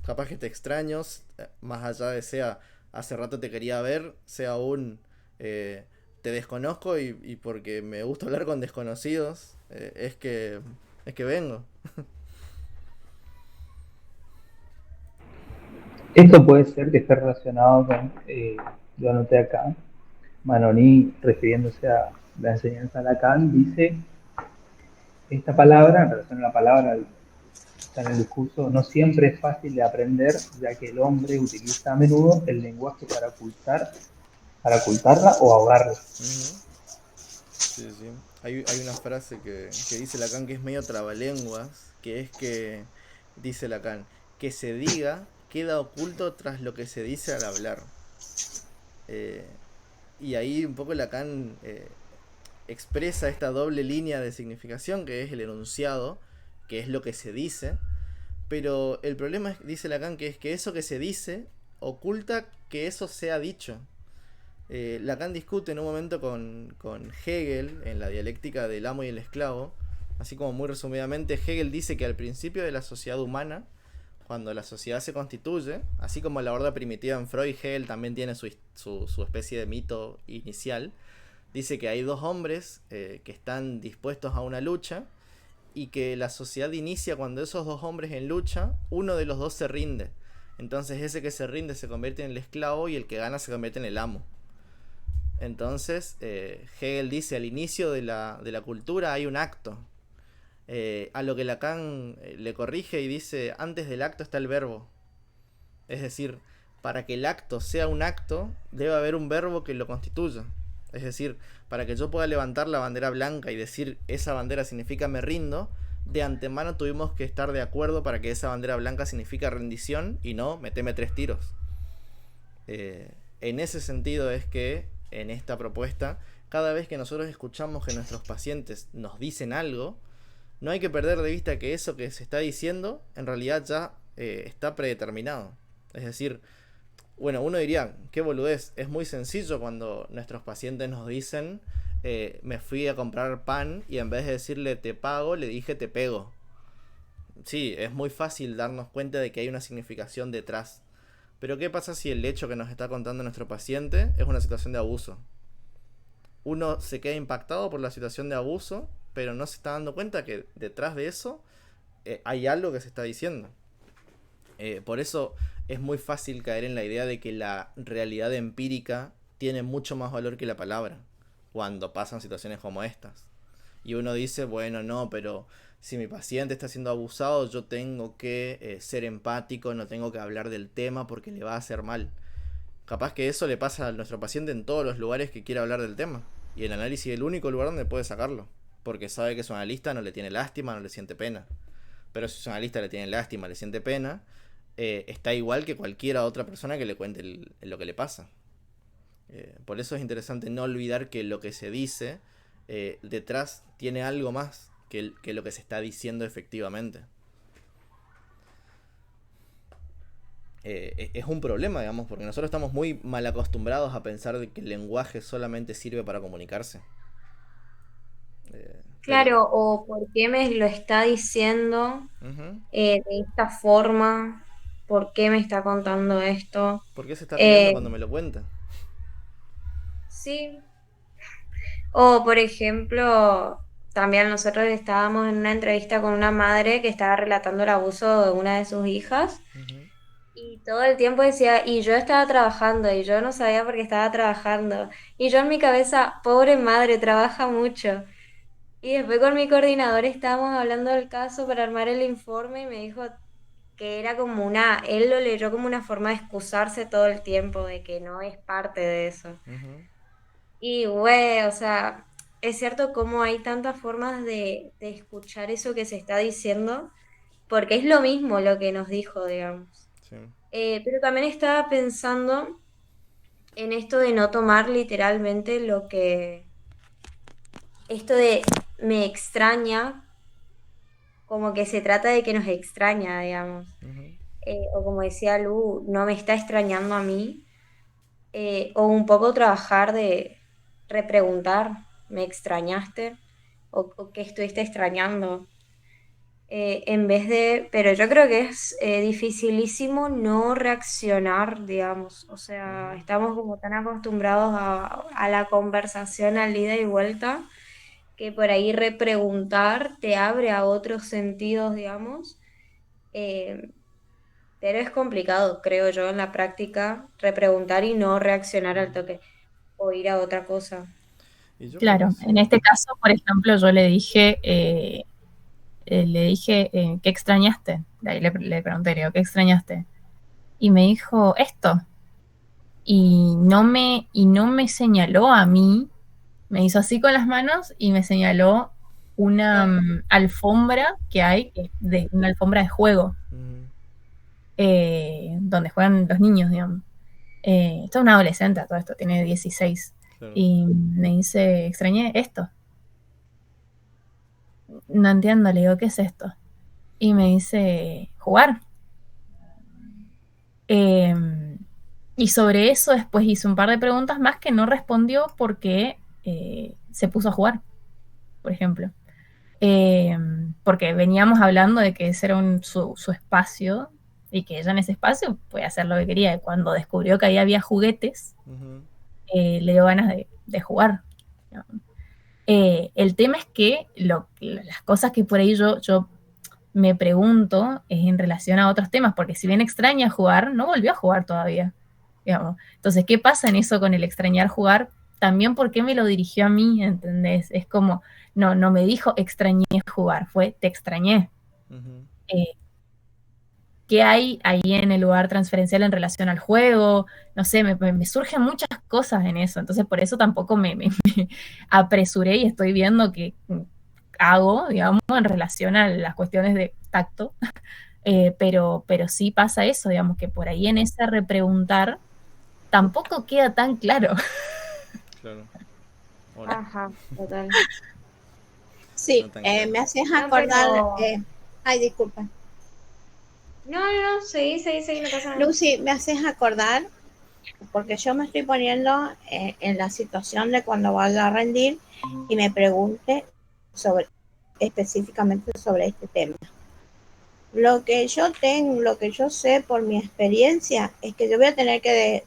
Capaz que te extraños, más allá de sea hace rato te quería ver, sea un te desconozco y porque me gusta hablar con desconocidos, es que vengo. Esto puede ser que esté relacionado con, yo anoté acá, Manoni, refiriéndose a la enseñanza de Lacan, dice, esta palabra, en relación a la palabra, está en el discurso, no siempre es fácil de aprender, ya que el hombre utiliza a menudo el lenguaje para ocultarla o ahogarla. Sí, sí. Hay una frase que dice Lacan que es medio trabalenguas, que es que, dice Lacan, que se diga queda oculto tras lo que se dice al hablar. Eh, y ahí un poco Lacan expresa esta doble línea de significación que es el enunciado, que es lo que se dice, pero el problema es, dice Lacan, que es que eso que se dice oculta que eso sea dicho. Lacan discute en un momento con Hegel en la dialéctica del amo y el esclavo, así como muy resumidamente. Hegel dice que al principio de la sociedad humana, cuando la sociedad se constituye, así como la horda primitiva en Freud, Hegel también tiene su especie de mito inicial. Dice que hay dos hombres que están dispuestos a una lucha y que la sociedad inicia cuando esos dos hombres en lucha, uno de los dos se rinde. Entonces ese que se rinde se convierte en el esclavo y el que gana se convierte en el amo. Entonces Hegel dice al inicio de la cultura hay un acto. A lo que Lacan le corrige y dice antes del acto está el verbo. Es decir, para que el acto sea un acto debe haber un verbo que lo constituya. Es decir, para que yo pueda levantar la bandera blanca y decir esa bandera significa me rindo, de antemano tuvimos que estar de acuerdo para que esa bandera blanca significa rendición y no meteme 3 tiros. En ese sentido es que en esta propuesta, cada vez que nosotros escuchamos que nuestros pacientes nos dicen algo, no hay que perder de vista que eso que se está diciendo en realidad ya está predeterminado. Es decir, bueno, uno diría, qué boludez, es muy sencillo cuando nuestros pacientes nos dicen me fui a comprar pan y en vez de decirle te pago, le dije te pego. Sí, es muy fácil darnos cuenta de que hay una significación detrás. Pero ¿qué pasa si el hecho que nos está contando nuestro paciente es una situación de abuso? Uno se queda impactado por la situación de abuso, pero no se está dando cuenta que detrás de eso hay algo que se está diciendo. Por eso es muy fácil caer en la idea de que la realidad empírica tiene mucho más valor que la palabra cuando pasan situaciones como estas. Y uno dice, bueno, no, pero si mi paciente está siendo abusado, yo tengo que ser empático, no tengo que hablar del tema porque le va a hacer mal. Capaz que eso le pasa a nuestro paciente en todos los lugares que quiera hablar del tema. Y el análisis es el único lugar donde puede sacarlo. Porque sabe que su analista no le tiene lástima, no le siente pena. Pero si su analista le tiene lástima, le siente pena, está igual que cualquier otra persona que le cuente lo que le pasa. Por eso es interesante no olvidar que lo que se dice detrás tiene algo más que lo que se está diciendo efectivamente. Es un problema, digamos, porque nosotros estamos muy mal acostumbrados a pensar de que el lenguaje solamente sirve para comunicarse. Claro, o por qué me lo está diciendo Uh-huh. de esta forma, por qué me está contando esto. ¿Por qué se está riendo Eh, cuando me lo cuenta? sí, o por ejemplo, también nosotros estábamos en una entrevista con una madre que estaba relatando el abuso de una de sus hijas. Uh-huh. Y todo el tiempo decía, y yo estaba trabajando, y yo no sabía por qué estaba trabajando. Y yo en mi cabeza, pobre madre, trabaja mucho. Y después con mi coordinador estábamos hablando del caso para armar el informe y me dijo, que era como él lo leyó como una forma de excusarse todo el tiempo, de que no es parte de eso. Ujú. Y güey, o sea, es cierto como hay tantas formas de escuchar eso que se está diciendo, porque es lo mismo lo que nos dijo, digamos. Sí. Pero también estaba pensando en esto de no tomar literalmente esto de me extraña, como que se trata de que nos extraña, digamos. Ujú. O como decía Lu, no me está extrañando a mí. O un poco trabajar de repreguntar, ¿me extrañaste? O qué estuviste extrañando? En vez de, pero yo creo que es dificilísimo no reaccionar, digamos. O sea, Ujú. estamos como tan acostumbrados a la conversación, al ida y vuelta, que por ahí repreguntar te abre a otros sentidos, digamos. Eh, pero es complicado, creo yo, en la práctica, repreguntar y no reaccionar al toque o ir a otra cosa. Y yo Claro, en pienso. este caso, por ejemplo, yo le dije, ¿qué extrañaste? Ahí le pregunté, le digo, ¿qué extrañaste? Y me dijo, esto. Y no me señaló a mí, me hizo así con las manos y me señaló una Claro. alfombra que hay, una alfombra de juego, Ujú. donde juegan los niños, digamos. Esto es una adolescente, todo esto, tiene 16. Claro. Y me dice, extrañé esto. No entiendo, le digo, ¿qué es esto? Y me dice, jugar. Eh, y sobre eso después hice un par de preguntas más que no respondió porque se puso a jugar, por ejemplo. Eh, Porque veníamos hablando de que ese era su espacio y que ella en ese espacio podía hacer lo que quería. Y cuando descubrió que ahí había juguetes, Ujú. le dio ganas de jugar. ¿No? El tema es que las cosas que por ahí yo me pregunto es en relación a otros temas, porque si bien extraña jugar, no volvió a jugar todavía. Digamos. Entonces, ¿qué pasa en eso con el extrañar jugar? También por qué me lo dirigió a mí, ¿entendés? Es como, no me dijo extrañé jugar, fue te extrañé. Ujú. Eh, ¿Qué hay ahí en el lugar transferencial en relación al juego? No sé, me surgen muchas cosas en eso, entonces por eso tampoco me apresuré y estoy viendo qué hago, digamos, en relación a las cuestiones de tacto. Pero sí pasa eso, digamos, que por ahí en ese repreguntar tampoco queda tan claro. Claro. ¿O no? Ajá, total. No Sí, tan claro. me haces No, acordar, pero... ay, disculpa. No, no, no, seguí, seguí, seguí, no pasa nada. Lucy, me haces acordar, porque yo me estoy poniendo en la situación de cuando vaya a rendir y me pregunte sobre específicamente sobre este tema. Lo que yo sé por mi experiencia es que yo voy a tener que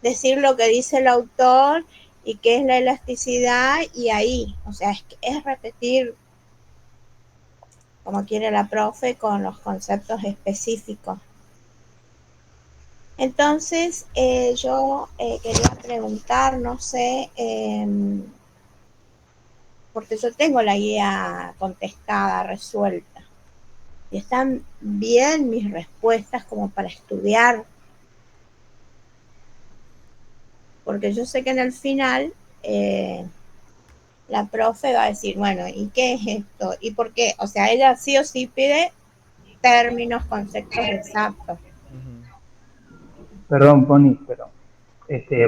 decir lo que dice el autor y qué es la elasticidad y ahí, o sea, es repetir como quiere la profe con los conceptos específicos. Entonces, yo quería preguntar, no sé, porque yo tengo la guía contestada, resuelta, y están bien mis respuestas como para estudiar, porque yo sé que en el final la profe va a decir, bueno, ¿y qué es esto? ¿Y por qué? O sea, ella sí o sí pide términos, conceptos exactos. Ujú. Perdón, Pony, pero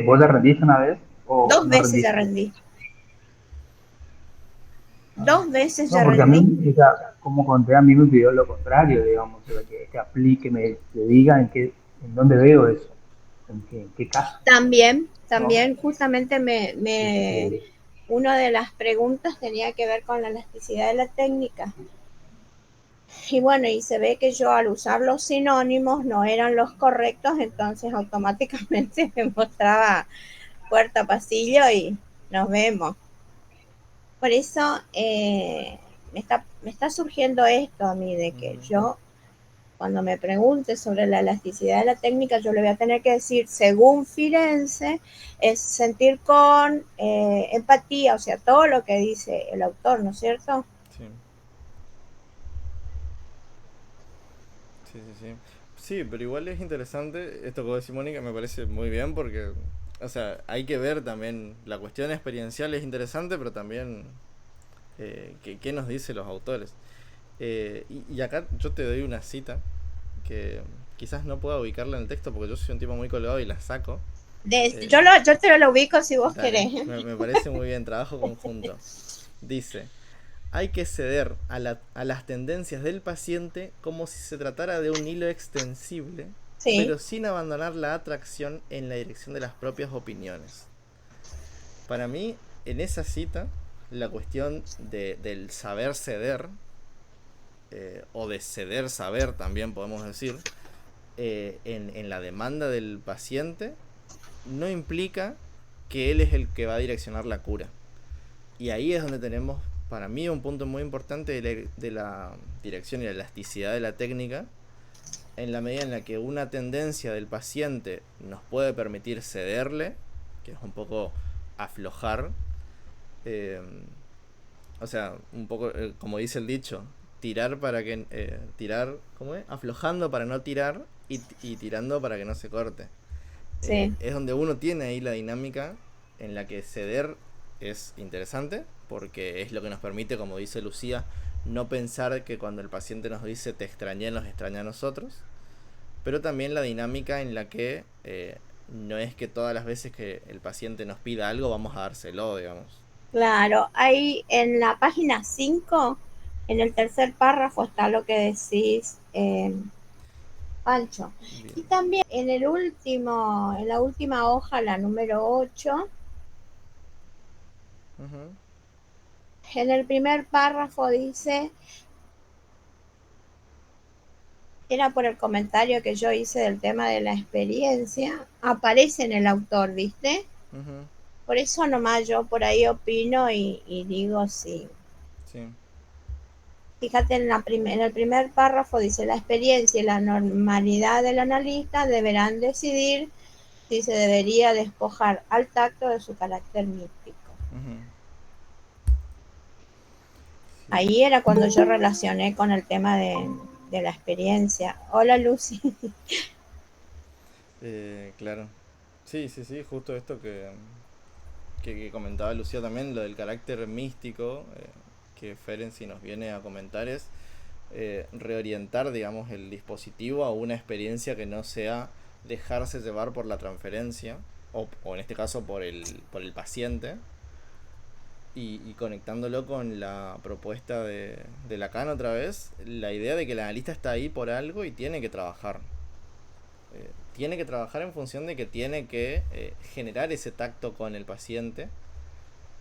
¿vos ya rendiste una vez o 2 no veces ya rendiste? rendí. Ah. 2 veces No, ya porque a mí, rendí. o sea, como conté, a mí me pidió lo contrario, digamos, o sea, que aplique, que diga en dónde veo eso, en qué caso, ¿no? También justamente Este, una de las preguntas tenía que ver con la elasticidad de la técnica. Y bueno, y se ve que yo al usar los sinónimos no eran los correctos, entonces automáticamente me mostraba puerta pasillo y nos vemos. Por eso me está surgiendo esto a mí, de que Ujú. yo, cuando me pregunte sobre la elasticidad de la técnica, yo le voy a tener que decir, según Firenze, es sentir con empatía, o sea, todo lo que dice el autor, ¿no es cierto? Sí, Sí, sí, sí. Sí, pero igual es interesante esto que vos decís, Mónica, me parece muy bien porque, o sea, hay que ver también, la cuestión experiencial es interesante, pero también qué nos dicen los autores. Y acá yo te doy una cita que quizás no pueda ubicarla en el texto porque yo soy un tipo muy colgado y la saco. Eh, Yo te lo ubico si vos Dale, querés. me parece muy bien, trabajo conjunto. Dice, hay que ceder a las tendencias del paciente como si se tratara de un hilo extensible, Sí, pero sin abandonar la atracción en la dirección de las propias opiniones. Para mí, en esa cita, la cuestión del saber ceder, o de ceder saber también podemos decir, en la demanda del paciente, no implica que él es el que va a direccionar la cura. Y ahí es donde tenemos, para mí, un punto muy importante de la dirección y la elasticidad de la técnica, en la medida en la que una tendencia del paciente nos puede permitir cederle, que es un poco aflojar, eh, o sea, un poco, como dice el dicho, tirar para que, tirar, ¿cómo es? Aflojando para no tirar y tirando para que no se corte. sí. Es donde uno tiene ahí la dinámica en la que ceder es interesante, porque es lo que nos permite, como dice Lucía, no pensar que cuando el paciente nos dice te extrañé, nos extraña a nosotros, pero también la dinámica en la que no es que todas las veces que el paciente nos pida algo vamos a dárselo, digamos. Claro, ahí en la página 5, en el tercer párrafo está lo que decís, Pancho. Bien. Y también en la última hoja, la número 8, Uh-huh. en el primer párrafo dice, era por el comentario que yo hice del tema de la experiencia, aparece en el autor, ¿viste? Uh-huh. Por eso nomás yo por ahí opino y digo sí. Sí. Fíjate en el primer párrafo dice la experiencia y la normalidad del analista deberán decidir si se debería despojar al tacto de su carácter místico. Uh-huh. Sí. Ahí era cuando yo relacioné con el tema de la experiencia. Hola Lucy. Claro. Sí, sí, sí, justo esto que comentaba Lucía también, lo del carácter místico, que Ferenczi nos viene a comentar es reorientar, digamos, el dispositivo a una experiencia que no sea dejarse llevar por la transferencia, o en este caso por el paciente, y conectándolo con la propuesta de Lacan otra vez, la idea de que el analista está ahí por algo y tiene que trabajar. Tiene que trabajar en función de que tiene que generar ese tacto con el paciente,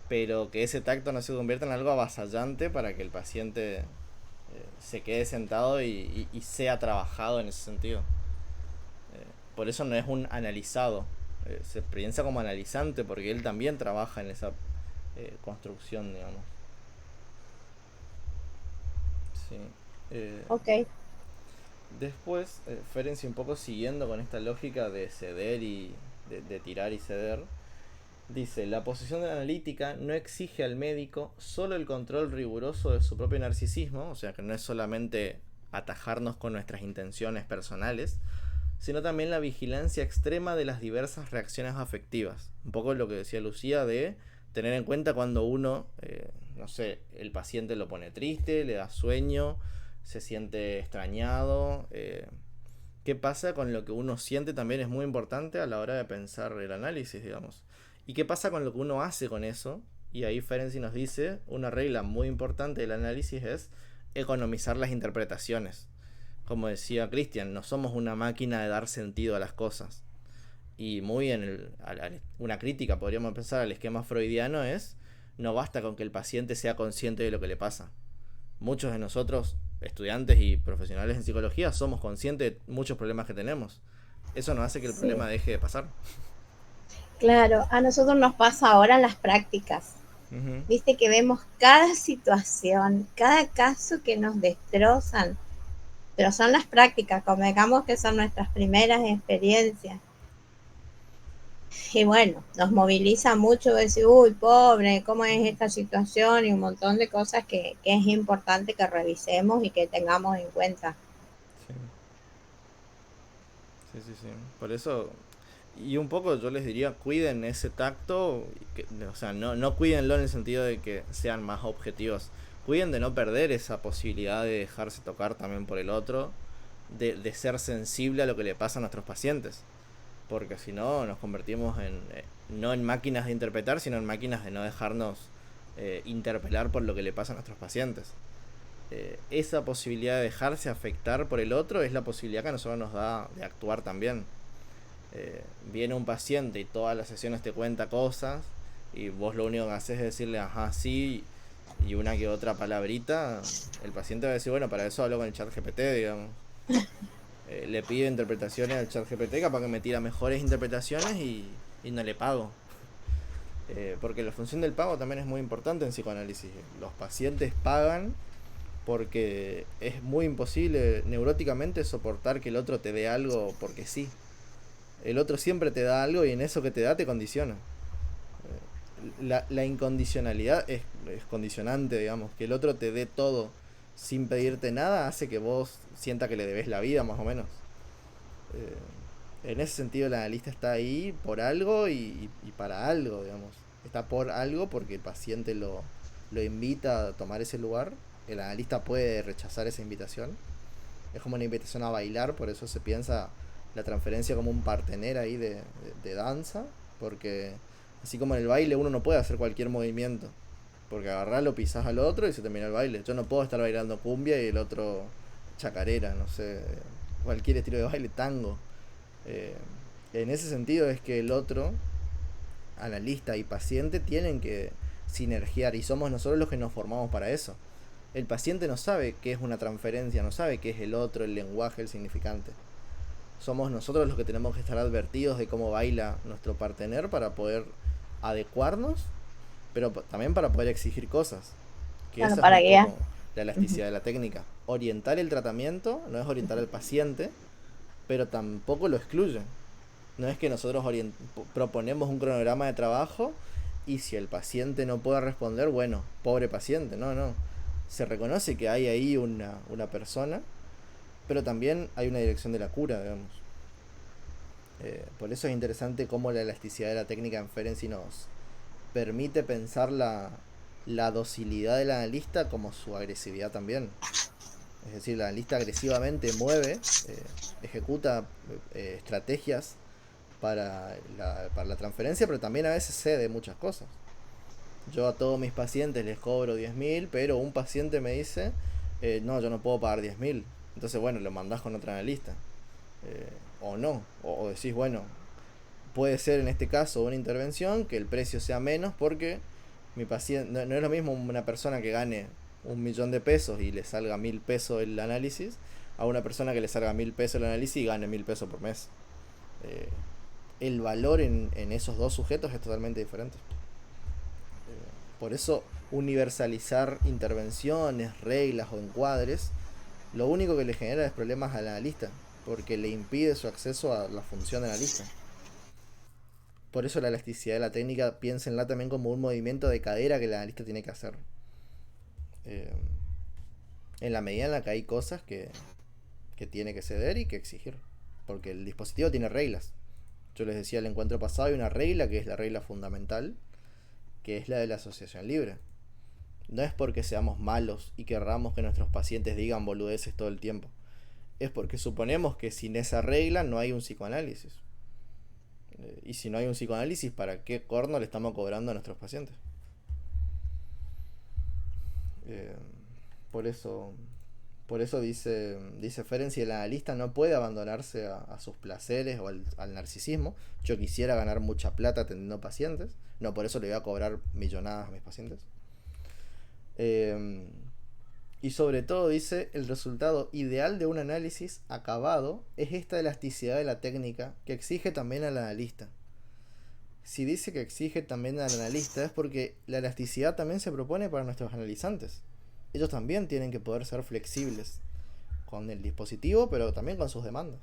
pero que ese tacto no se convierta en algo avasallante para que el paciente se quede sentado y sea trabajado en ese sentido. Por eso no es un analizado, se piensa como analizante porque él también trabaja en esa construcción, digamos. Sí. Ok. Después, Ferenczi un poco siguiendo con esta lógica de ceder y de tirar y ceder, dice, la posición de la analítica no exige al médico solo el control riguroso de su propio narcisismo, o sea que no es solamente atajarnos con nuestras intenciones personales, sino también la vigilancia extrema de las diversas reacciones afectivas. Un poco lo que decía Lucía de tener en cuenta cuando uno, no sé, el paciente lo pone triste, le da sueño, se siente extrañado. ¿Qué pasa con lo que uno siente? También es muy importante a la hora de pensar el análisis, digamos. ¿Y qué pasa con lo que uno hace con eso? Y ahí Ferenczi nos dice, una regla muy importante del análisis es economizar las interpretaciones. Como decía Christian, no somos una máquina de dar sentido a las cosas. Y muy una crítica, podríamos pensar, al esquema freudiano es, no basta con que el paciente sea consciente de lo que le pasa. Muchos de nosotros, estudiantes y profesionales en psicología, somos conscientes de muchos problemas que tenemos. Eso no hace que el Sí, problema deje de pasar. claro, a nosotros nos pasa ahora en las prácticas. Uh-huh. Viste que vemos cada situación, cada caso que nos destrozan, pero son las prácticas, convengamos que son nuestras primeras experiencias. Y bueno, nos moviliza mucho decir, uy, pobre, ¿cómo es esta situación? Y un montón de cosas que es importante que revisemos y que tengamos en cuenta. Sí. Sí, sí, sí. Por eso, y un poco yo les diría, cuiden ese tacto, o sea, no cuídenlo en el sentido de que sean más objetivos. Cuiden de no perder esa posibilidad de dejarse tocar también por el otro, de ser sensible a lo que le pasa a nuestros pacientes. Porque si no, nos convertimos no en máquinas de interpretar, sino en máquinas de no dejarnos interpelar por lo que le pasa a nuestros pacientes. Esa posibilidad de dejarse afectar por el otro es la posibilidad que a nosotros nos da de actuar también. Viene un paciente y todas las sesiones te cuenta cosas y vos lo único que haces es decirle ajá, sí y una que otra palabrita. El paciente va a decir, bueno, para eso hablo con el chat GPT, digamos. Le pido interpretaciones al chat GPT, capaz que me tira mejores interpretaciones y no le pago. Porque la función del pago también es muy importante en psicoanálisis. Los pacientes pagan porque es muy imposible neuróticamente soportar que el otro te dé algo porque sí. El otro siempre te da algo y en eso que te da te condiciona. La incondicionalidad es condicionante, digamos. Que el otro te dé todo sin pedirte nada hace que vos sienta que le debes la vida, más o menos. En ese sentido el analista está ahí por algo y para algo, digamos. Está por algo porque el paciente lo invita a tomar ese lugar. El analista puede rechazar esa invitación. Es como una invitación a bailar, por eso se piensa la transferencia como un partener ahí de danza, porque así como en el baile uno no puede hacer cualquier movimiento, porque agarrarlo, pisás al otro y se termina el baile. Yo no puedo estar bailando cumbia y el otro chacarera, no sé, cualquier estilo de baile, tango. En ese sentido es que el otro, analista y paciente, tienen que sinergiar y somos nosotros los que nos formamos para eso. El paciente no sabe qué es una transferencia, no sabe qué es el otro, el lenguaje, el significante. Somos nosotros los que tenemos que estar advertidos de cómo baila nuestro partener para poder adecuarnos, pero también para poder exigir cosas. Que Bueno, esa es para un guiar. poco la elasticidad de la técnica. Orientar el tratamiento no es orientar al paciente, pero tampoco lo excluye. No es que nosotros proponemos un cronograma de trabajo y si el paciente no puede responder, bueno, pobre paciente, no. Se reconoce que hay ahí una persona, pero también hay una dirección de la cura, digamos. Por eso es interesante cómo la elasticidad de la técnica en Ferenczi nos permite pensar la docilidad del analista como su agresividad también. Es decir, el analista agresivamente mueve, ejecuta estrategias para la transferencia, pero también a veces cede muchas cosas. Yo a todos mis pacientes les cobro 10.000, pero un paciente me dice, no, yo no puedo pagar 10.000. Entonces, bueno, lo mandás con otro analista. O no, o decís, bueno, puede ser en este caso una intervención que el precio sea menos porque mi paciente, no es lo mismo una persona que gane 1.000.000 de pesos y le salga 1.000 pesos el análisis a una persona que le salga 1.000 pesos el análisis y gane 1.000 pesos por mes. El valor en esos dos sujetos es totalmente diferente. Por eso universalizar intervenciones, reglas o encuadres, lo único que le genera es problemas al analista, porque le impide su acceso a la función de analista. Por eso la elasticidad de la técnica, piénsenla también como un movimiento de cadera que el analista tiene que hacer. En la medida en la que hay cosas que tiene que ceder y que exigir. Porque el dispositivo tiene reglas. Yo les decía el encuentro pasado, hay una regla que es la regla fundamental, que es la de la asociación libre. No es porque seamos malos y querramos que nuestros pacientes digan boludeces todo el tiempo. Es porque suponemos que sin esa regla no hay un psicoanálisis. Y si no hay un psicoanálisis, ¿para qué corno le estamos cobrando a nuestros pacientes? Por eso dice Ferenczi, el analista no puede abandonarse a sus placeres o al narcisismo. Yo quisiera ganar mucha plata atendiendo pacientes, no por eso le voy a cobrar millonadas a mis pacientes. Y sobre todo dice, el resultado ideal de un análisis acabado es esta elasticidad de la técnica que exige también al analista. Si dice que exige también al analista es porque la elasticidad también se propone para nuestros analizantes. Ellos también tienen que poder ser flexibles con el dispositivo, pero también con sus demandas.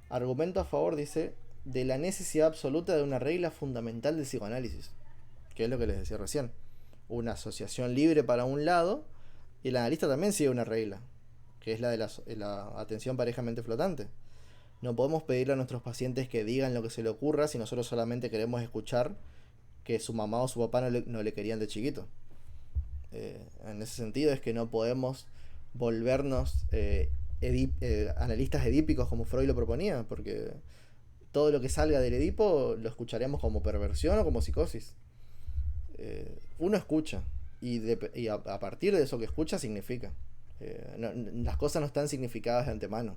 Argumento a favor, dice, de la necesidad absoluta de una regla fundamental del psicoanálisis, que es lo que les decía recién. Una asociación libre para un lado, y el analista también sigue una regla, que es la de la atención parejamente flotante. No podemos pedirle a nuestros pacientes que digan lo que se le ocurra si nosotros solamente queremos escuchar que su mamá o su papá no le querían de chiquito. En ese sentido es que no podemos volvernos analistas edípicos como Freud lo proponía, porque todo lo que salga del Edipo lo escucharemos como perversión o como psicosis. Uno escucha y a partir de eso que escucha significa. Las cosas no están significadas de antemano,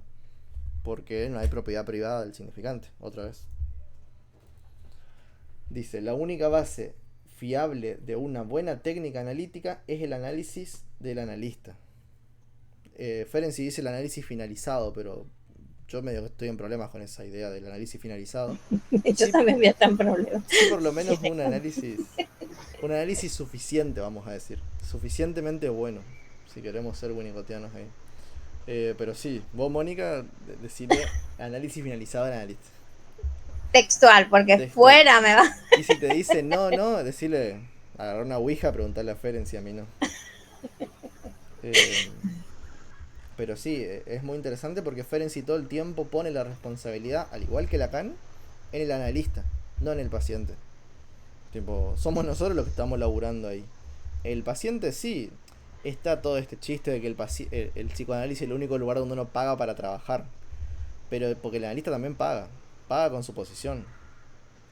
porque no hay propiedad privada del significante, otra vez. Dice, la única base fiable de una buena técnica analítica es el análisis del analista. Ferenczi dice el análisis finalizado, pero yo medio estoy en problemas con esa idea del análisis finalizado. Yo Sí, también voy a estar en problemas. sí, por lo menos un análisis suficiente, vamos a decir. Suficientemente bueno, si queremos ser winnicottianos ahí. Pero sí, vos, Mónica, decirle análisis finalizado al analista. Textual, porque Textual. fuera me va. Y si te dice no, decirle, agarrar una ouija, preguntarle a Ferenczi, a mí no. Pero sí, es muy interesante porque Ferenczi todo el tiempo pone la responsabilidad, al igual que Lacan, en el analista, no en el paciente. Tipo, somos nosotros los que estamos laburando ahí. El paciente sí, está todo este chiste de que el psicoanálisis es el único lugar donde uno paga para trabajar. Pero porque el analista también paga con su posición.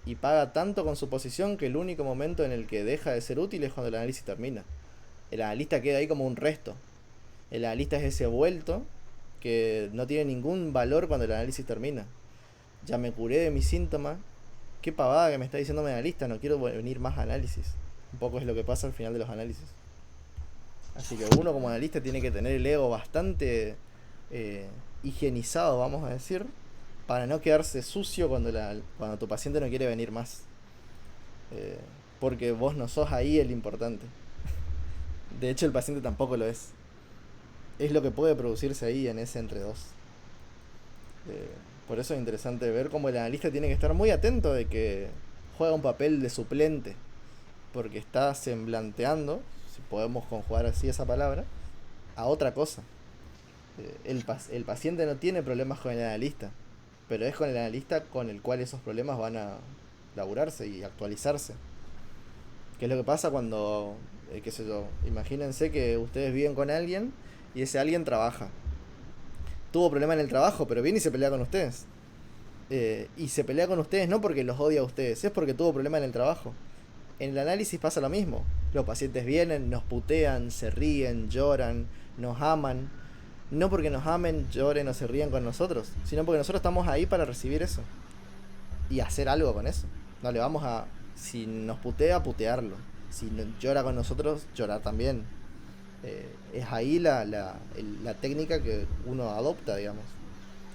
Y paga tanto con su posición que el único momento en el que deja de ser útil es cuando el análisis termina. El analista queda ahí como un resto. El analista es ese vuelto que no tiene ningún valor cuando el análisis termina. Ya me curé de mis síntomas. Qué pavada que me está diciendo mi analista, no quiero venir más a análisis. Un poco es lo que pasa al final de los análisis. Así que uno como analista tiene que tener el ego bastante higienizado, vamos a decir, para no quedarse sucio cuando tu paciente no quiere venir más. Porque vos no sos ahí el importante. De hecho, el paciente tampoco lo es. Es lo que puede producirse ahí en ese entre dos. Por eso es interesante ver cómo el analista tiene que estar muy atento de que juega un papel de suplente, porque está semblanteando, si podemos conjugar así esa palabra, a otra cosa. El paciente no tiene problemas con el analista, pero es con el analista con el cual esos problemas van a laburarse y actualizarse. ¿Qué es lo que pasa cuando, qué sé yo, imagínense que ustedes viven con alguien y ese alguien trabaja? Tuvo problema en el trabajo, pero viene y se pelea con ustedes. Y se pelea con ustedes no porque los odia a ustedes, es porque tuvo problema en el trabajo. En el análisis pasa lo mismo. Los pacientes vienen, nos putean, se ríen, lloran, nos aman. No porque nos amen, lloren o se rían con nosotros, sino porque nosotros estamos ahí para recibir eso y hacer algo con eso. No le vamos a... Si nos putea, putearlo. Si llora con nosotros, llorar también. Es ahí la técnica que uno adopta, digamos.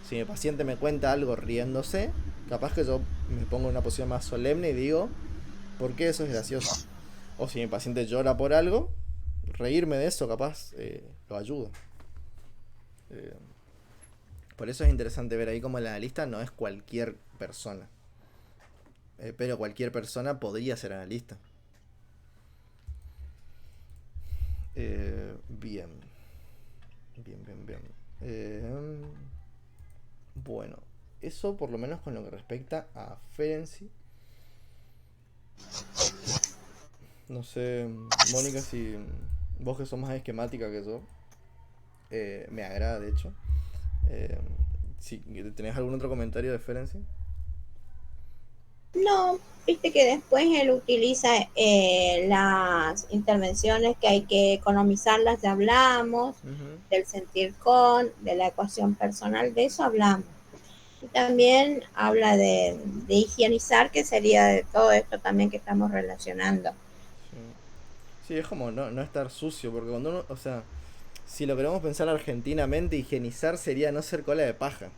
Si mi paciente me cuenta algo riéndose, capaz que yo me pongo en una posición más solemne y digo, ¿por qué eso es gracioso? O si mi paciente llora por algo, reírme de eso capaz lo ayuda. Por eso es interesante ver ahí como el analista no es cualquier persona. Pero cualquier persona podría ser analista. Bien. Bueno, eso por lo menos con lo que respecta a Ferenczi. No sé, Mónica, si vos que sos más esquemática que yo, me agrada de hecho. Si tenés algún otro comentario de Ferenczi. No, viste que después él utiliza las intervenciones que hay que economizarlas, ya hablamos, del sentir con, de la ecuación personal, de eso hablamos. Y también habla de higienizar, que sería de todo esto también que estamos relacionando. Sí, es como no estar sucio, porque cuando uno, o sea, si lo queremos pensar argentinamente, higienizar sería no ser cola de paja.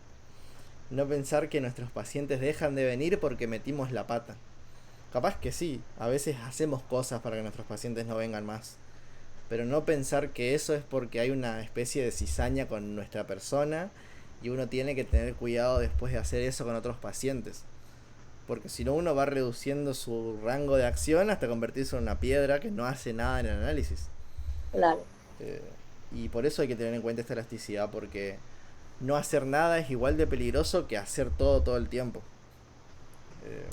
No pensar que nuestros pacientes dejan de venir porque metimos la pata. Capaz que sí, a veces hacemos cosas para que nuestros pacientes no vengan más. Pero no pensar que eso es porque hay una especie de cizaña con nuestra persona y uno tiene que tener cuidado después de hacer eso con otros pacientes. Porque si no, uno va reduciendo su rango de acción hasta convertirse en una piedra que no hace nada en el análisis. Claro. Y por eso hay que tener en cuenta esta elasticidad, porque no hacer nada es igual de peligroso que hacer todo el tiempo. Eh,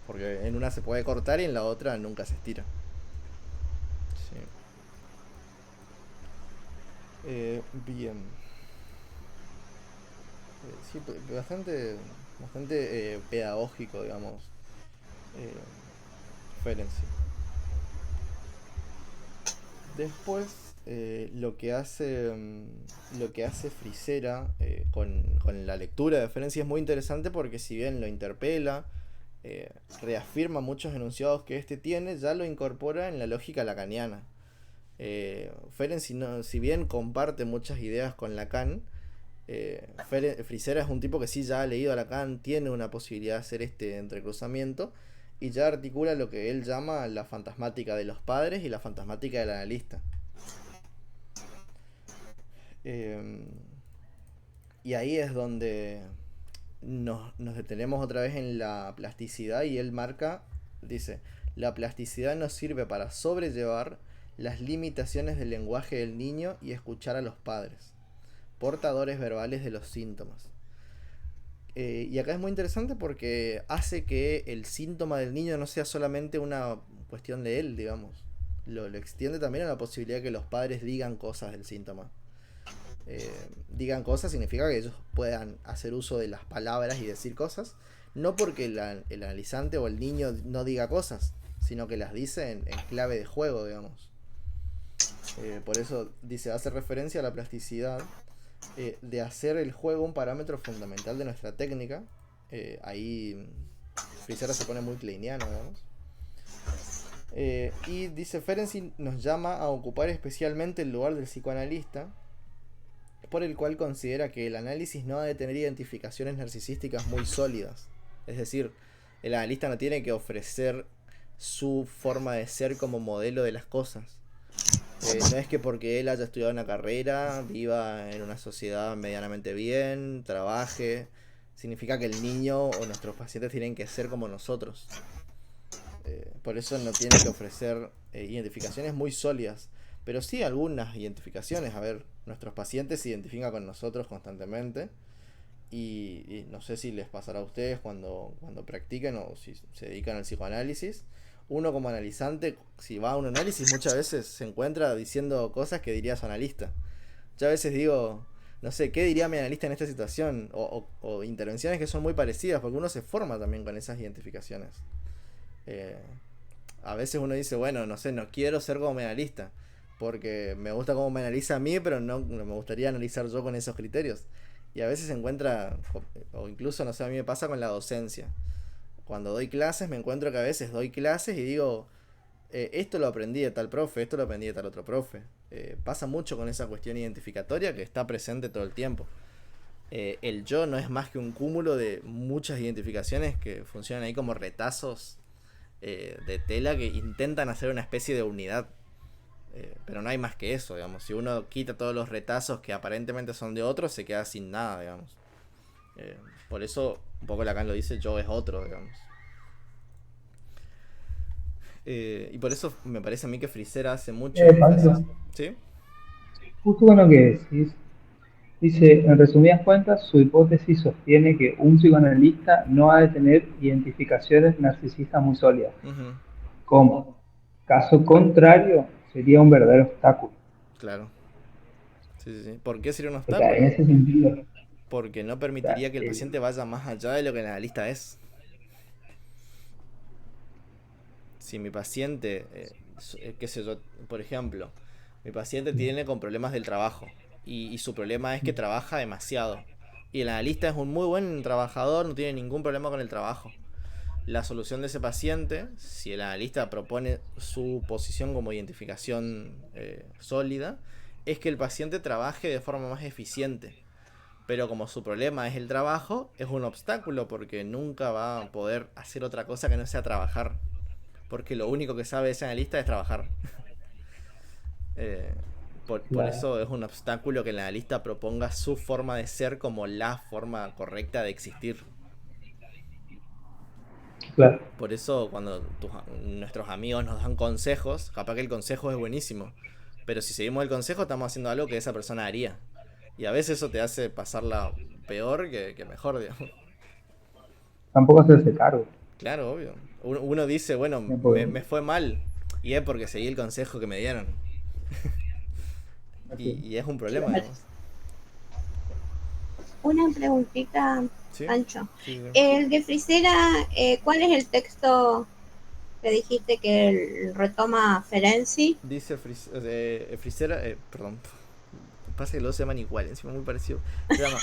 Porque en una se puede cortar y en la otra nunca se estira. Sí. Bien. Sí, bastante pedagógico, digamos. Eh, Ferenczi. Después, lo que hace Frisera con la lectura de Ferenczi es muy interesante porque si bien lo interpela, eh, reafirma muchos enunciados que este tiene, ya lo incorpora en la lógica lacaniana. Ferenczi, si bien comparte muchas ideas con Lacan, Frisera es un tipo que sí ya ha leído a Lacan, tiene una posibilidad de hacer este entrecruzamiento y ya articula lo que él llama la fantasmática de los padres y la fantasmática del analista. Eh, y ahí es donde nos detenemos otra vez en la plasticidad y él dice, la plasticidad nos sirve para sobrellevar las limitaciones del lenguaje del niño y escuchar a los padres, portadores verbales de los síntomas. Y acá es muy interesante porque hace que el síntoma del niño no sea solamente una cuestión de él, digamos. Lo extiende también a la posibilidad de que los padres digan cosas del síntoma. Digan cosas significa que ellos puedan hacer uso de las palabras y decir cosas, no porque el analizante o el niño no diga cosas, sino que las dice en clave de juego, digamos. Por eso dice, hace referencia a la plasticidad de hacer el juego un parámetro fundamental de nuestra técnica. Ahí Frisera se pone muy kleiniano, digamos. Y dice, Ferenczi nos llama a ocupar especialmente el lugar del psicoanalista, por el cual considera que el análisis no ha de tener identificaciones narcisísticas muy sólidas. Es decir, el analista no tiene que ofrecer su forma de ser como modelo de las cosas. No es que porque él haya estudiado una carrera, viva en una sociedad medianamente bien, trabaje, significa que el niño o nuestros pacientes tienen que ser como nosotros. Por eso no tiene que ofrecer identificaciones muy sólidas, pero sí algunas identificaciones. A ver, nuestros pacientes se identifican con nosotros constantemente y no sé si les pasará a ustedes cuando practican o si se dedican al psicoanálisis. Uno como analizante, si va a un análisis, muchas veces se encuentra diciendo cosas que diría su analista. Yo a veces digo, no sé, ¿qué diría mi analista en esta situación? O intervenciones que son muy parecidas, porque uno se forma también con esas identificaciones. Eh, a veces uno dice, bueno, no sé, no quiero ser como mi analista, porque me gusta cómo me analiza a mí, pero no me gustaría analizar yo con esos criterios. Y a veces se encuentra, o incluso, no sé, a mí me pasa con la docencia. Cuando doy clases me encuentro que a veces doy clases y digo, esto lo aprendí de tal profe, esto lo aprendí de tal otro profe. Pasa mucho con esa cuestión identificatoria que está presente todo el tiempo. El yo no es más que un cúmulo de muchas identificaciones que funcionan ahí como retazos de tela que intentan hacer una especie de unidad. Pero no hay más que eso, digamos. Si uno quita todos los retazos que aparentemente son de otros, se queda sin nada, digamos. Por eso, un poco Lacan lo dice, yo es otro, digamos. Y por eso me parece a mí que Frisera hace mucho énfasis. ¿Sí? Justo con lo que decís, dice, en resumidas cuentas, su hipótesis sostiene que un psicoanalista no ha de tener identificaciones narcisistas muy sólidas. Uh-huh. Como caso contrario, sería un verdadero obstáculo. Claro. Sí. ¿Por qué sería un O sea, obstáculo? en ese sentido. Porque no permitiría que el paciente vaya más allá de lo que el analista es. Si mi paciente, qué sé yo, por ejemplo, mi paciente tiene con problemas del trabajo y su problema es que trabaja demasiado. Y el analista es un muy buen trabajador, no tiene ningún problema con el trabajo. La solución de ese paciente, si el analista propone su posición como identificación sólida, es que el paciente trabaje de forma más eficiente. Pero como su problema es el trabajo, es un obstáculo porque nunca va a poder hacer otra cosa que no sea trabajar. Porque lo único que sabe ese analista es trabajar. Por eso es un obstáculo que el analista proponga su forma de ser como la forma correcta de existir. Claro. Por eso cuando nuestros amigos nos dan consejos, capaz que el consejo es buenísimo, pero si seguimos el consejo estamos haciendo algo que esa persona haría. Y a veces eso te hace pasarla peor que mejor, digamos. Tampoco hacerse cargo. Claro, obvio. Uno dice, bueno, No puede- me fue mal. Y es porque seguí el consejo que me dieron. así. Y es un problema, digamos. Una preguntita, ¿Sí? Pancho. Sí, sí. El de Frisera, ¿cuál es el texto que dijiste que retoma Ferenczi? Dice Frisera, perdón. Pasa que los dos se llaman igual, encima muy parecido. Se llama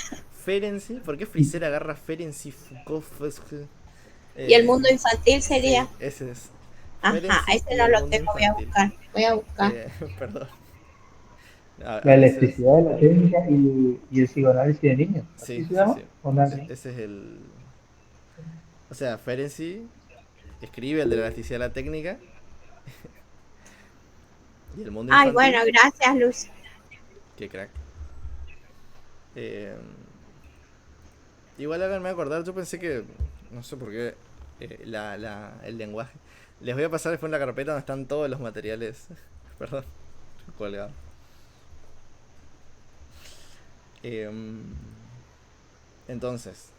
Ferenczi. ¿Por qué Frisera agarra Ferenczi Foucault? Y el mundo infantil sería. Sí, ese es. Ajá, Ferenczi ese y no el lo mundo tengo, voy a infantil. buscar. Voy a buscar. Perdón. A La veces. elasticidad de la técnica y el psicoanálisis de niños. ¿Así Sí, se sí, llama? sí. ¿O nada así? Ese es el. O sea, Ferenczi escribe el de la elasticidad de la técnica y el mundo Ay, bueno, infantil. gracias, Luz. Qué crack. Eh, Igual háganme acordar, yo pensé que. No sé por qué. El lenguaje. Les voy a pasar después en la carpeta donde están todos los materiales. Perdón, colgados. Entonces,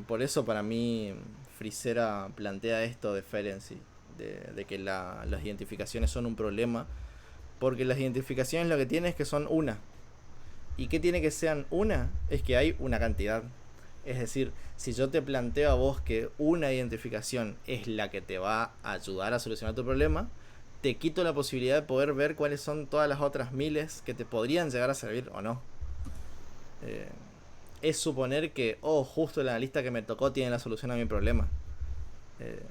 por eso para mí Frisera plantea esto de Ferenczi, de que las identificaciones son un problema, porque las identificaciones lo que tienen es que son una. ¿Y qué tiene que sean una? Es que hay una cantidad. Es decir, si yo te planteo a vos que una identificación es la que te va a ayudar a solucionar tu problema, te quito la posibilidad de poder ver cuáles son todas las otras miles que te podrían llegar a servir o no. Eh, es suponer que, justo el analista que me tocó tiene la solución a mi problema. Eh,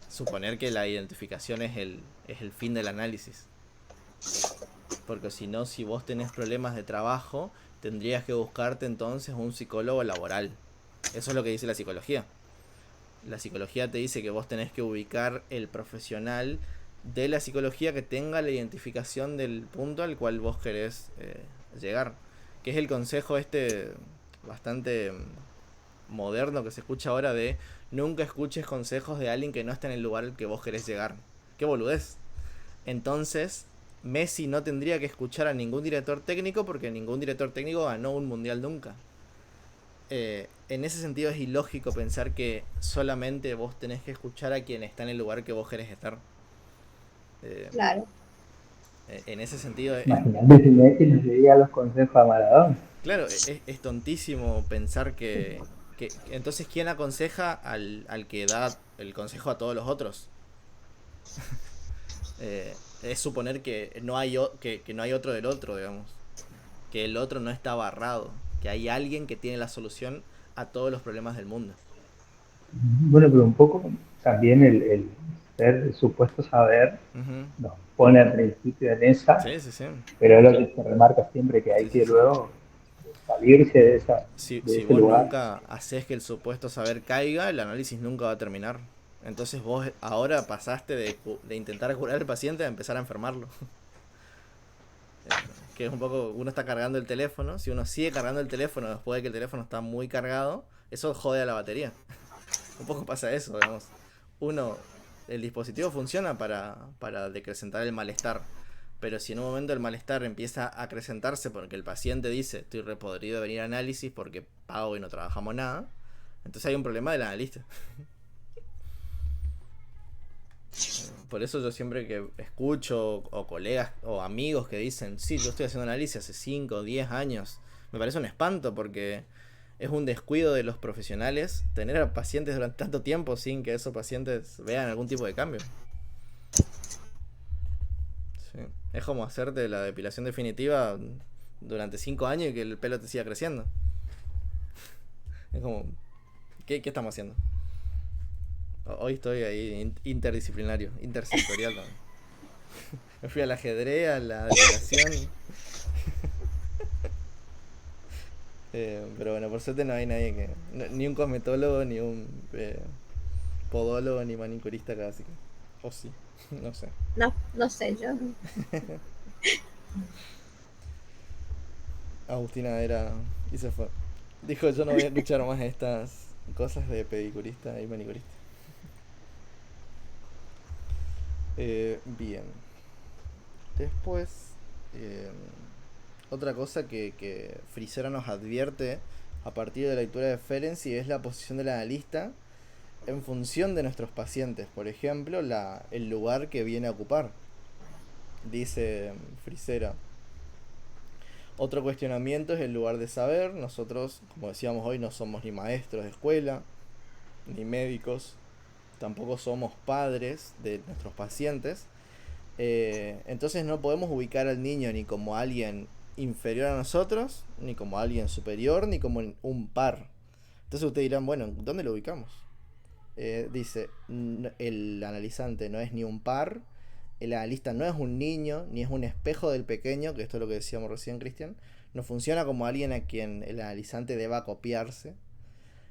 Suponer que la identificación es el fin del análisis. Porque si no, si vos tenés problemas de trabajo, tendrías que buscarte entonces un psicólogo laboral. Eso es lo que dice la psicología. La psicología te dice que vos tenés que ubicar el profesional de la psicología que tenga la identificación del punto al cual vos querés llegar. Que es el consejo bastante moderno que se escucha ahora de nunca escuches consejos de alguien que no está en el lugar al que vos querés llegar. Qué boludez. Entonces, Messi no tendría que escuchar a ningún director técnico porque ningún director técnico ganó un mundial nunca. En ese sentido es ilógico pensar que solamente vos tenés que escuchar a quien está en el lugar que vos querés estar. Claro. En ese sentido Imagínate si Messi le seguía los consejos a Maradona. claro, es tontísimo pensar entonces ¿quién aconseja al que da el consejo a todos los otros? Es suponer que no hay que no hay otro del otro, digamos. Que el otro no está barrado. Que hay alguien que tiene la solución a todos los problemas del mundo. Bueno, pero un poco también el ser el supuesto saber Uh-huh. nos pone al principio en esa, Sí, sí, sí. pero es lo que se remarca siempre que hay Sí, sí, que sí. luego salirse de Si ese vos lugar. nunca haces que el supuesto saber caiga, el análisis nunca va a terminar. Entonces vos ahora pasaste de intentar curar al paciente a empezar a enfermarlo. Que es un poco, uno está cargando el teléfono, si uno sigue cargando el teléfono después de que el teléfono está muy cargado, eso jode a la batería. Un poco pasa eso, digamos. El dispositivo funciona para decrecentar el malestar, pero si en un momento el malestar empieza a acrecentarse porque el paciente dice estoy repodrido de venir a análisis porque pago y no trabajamos nada, entonces hay un problema del analista. Por eso yo siempre que escucho o colegas o amigos que dicen, sí, yo estoy haciendo análisis hace 5 o 10 años, me parece un espanto porque es un descuido de los profesionales tener a pacientes durante tanto tiempo sin que esos pacientes vean algún tipo de cambio. Sí. Es como hacerte la depilación definitiva durante 5 años y que el pelo te siga creciendo. Es como, ¿qué estamos haciendo? Hoy estoy ahí interdisciplinario, intersectorial también. Me fui al ajedrez, a la depilación. Pero bueno, por suerte no hay nadie ni un cosmetólogo, ni un podólogo, ni manicurista casi. O sí, no sé. No, no sé, yo. Agustina era y se fue. Dijo yo no voy a escuchar más estas cosas de pedicurista y manicurista. Bien. Después, otra cosa que Frisera nos advierte a partir de la lectura de Ferenczi es la posición del analista en función de nuestros pacientes. Por ejemplo, el lugar que viene a ocupar. Dice Frisera. Otro cuestionamiento es el lugar de saber. Nosotros, como decíamos hoy, no somos ni maestros de escuela, ni médicos, tampoco somos padres de nuestros pacientes. Entonces no podemos ubicar al niño ni como alguien inferior a nosotros, ni como alguien superior, ni como un par. Entonces ustedes dirán, bueno, ¿dónde lo ubicamos? Dice, el analizante no es ni un par, el analista no es un niño, ni es un espejo del pequeño, que esto es lo que decíamos recién, Cristian. No funciona como alguien a quien el analizante deba copiarse,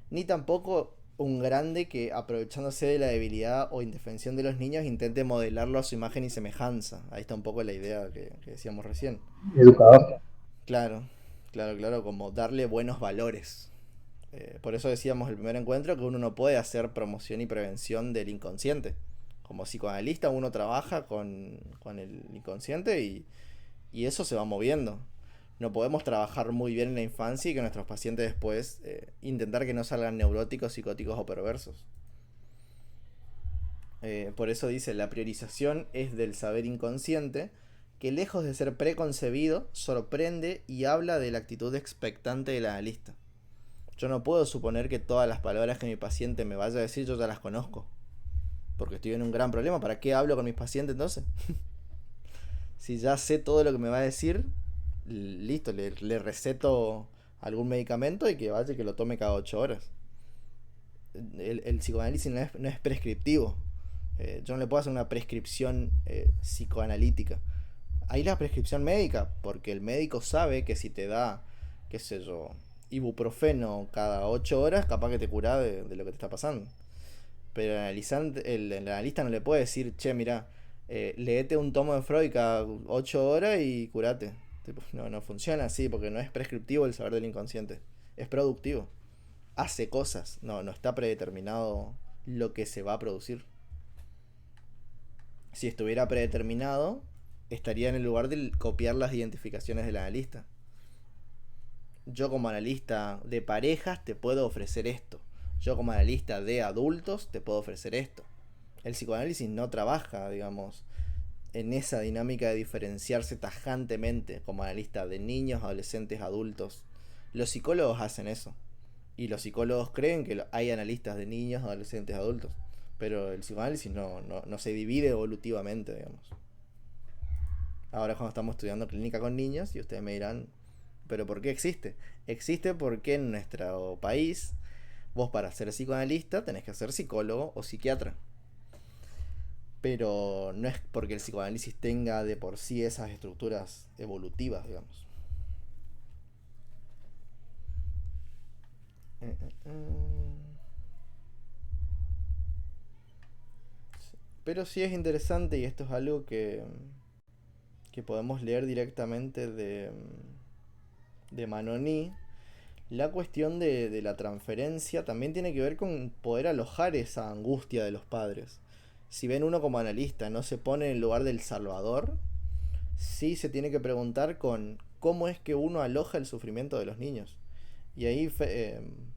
ni tampoco un grande que, aprovechándose de la debilidad o indefensión de los niños, intente modelarlo a su imagen y semejanza. Ahí está un poco la idea que decíamos recién. Educador. Claro, claro, como darle buenos valores. Por eso decíamos el primer encuentro que uno no puede hacer promoción y prevención del inconsciente. Como psicoanalista uno trabaja con el inconsciente y eso se va moviendo. No podemos trabajar muy bien en la infancia y que nuestros pacientes después intentar que no salgan neuróticos, psicóticos o perversos. Por eso dice, la priorización es del saber inconsciente que lejos de ser preconcebido, sorprende y habla de la actitud expectante del analista. Yo no puedo suponer que todas las palabras que mi paciente me vaya a decir yo ya las conozco. Porque estoy en un gran problema. ¿Para qué hablo con mis pacientes entonces? Si ya sé todo lo que me va a decir, listo, le receto algún medicamento y que vaya y que lo tome cada 8 horas. El psicoanálisis no es prescriptivo. Yo no le puedo hacer una prescripción psicoanalítica. Hay la prescripción médica, porque el médico sabe que si te da, qué sé yo, ibuprofeno cada 8 horas, capaz que te cura de lo que te está pasando. Pero el analista no le puede decir, che, mira, leete un tomo de Freud cada 8 horas y curate. No funciona así, porque no es prescriptivo el saber del inconsciente. Es productivo. Hace cosas. No está predeterminado lo que se va a producir. Si estuviera predeterminado, estaría en el lugar de copiar las identificaciones del analista. Yo como analista de parejas te puedo ofrecer esto. Yo como analista de adultos te puedo ofrecer esto. El psicoanálisis no trabaja, digamos, en esa dinámica de diferenciarse tajantemente como analista de niños, adolescentes, adultos. Los psicólogos hacen eso. Y los psicólogos creen que hay analistas de niños, adolescentes, adultos. Pero el psicoanálisis no se divide evolutivamente, digamos. Ahora cuando estamos estudiando clínica con niños, y ustedes me dirán, ¿pero por qué existe? Existe porque en nuestro país, vos para ser psicoanalista tenés que ser psicólogo o psiquiatra. Pero no es porque el psicoanálisis tenga de por sí esas estructuras evolutivas, digamos. Pero sí es interesante, y esto es algo que podemos leer directamente de Manoni. La cuestión de la transferencia también tiene que ver con poder alojar esa angustia de los padres. Si ven uno como analista no se pone en el lugar del salvador, sí se tiene que preguntar con cómo es que uno aloja el sufrimiento de los niños. Y ahí,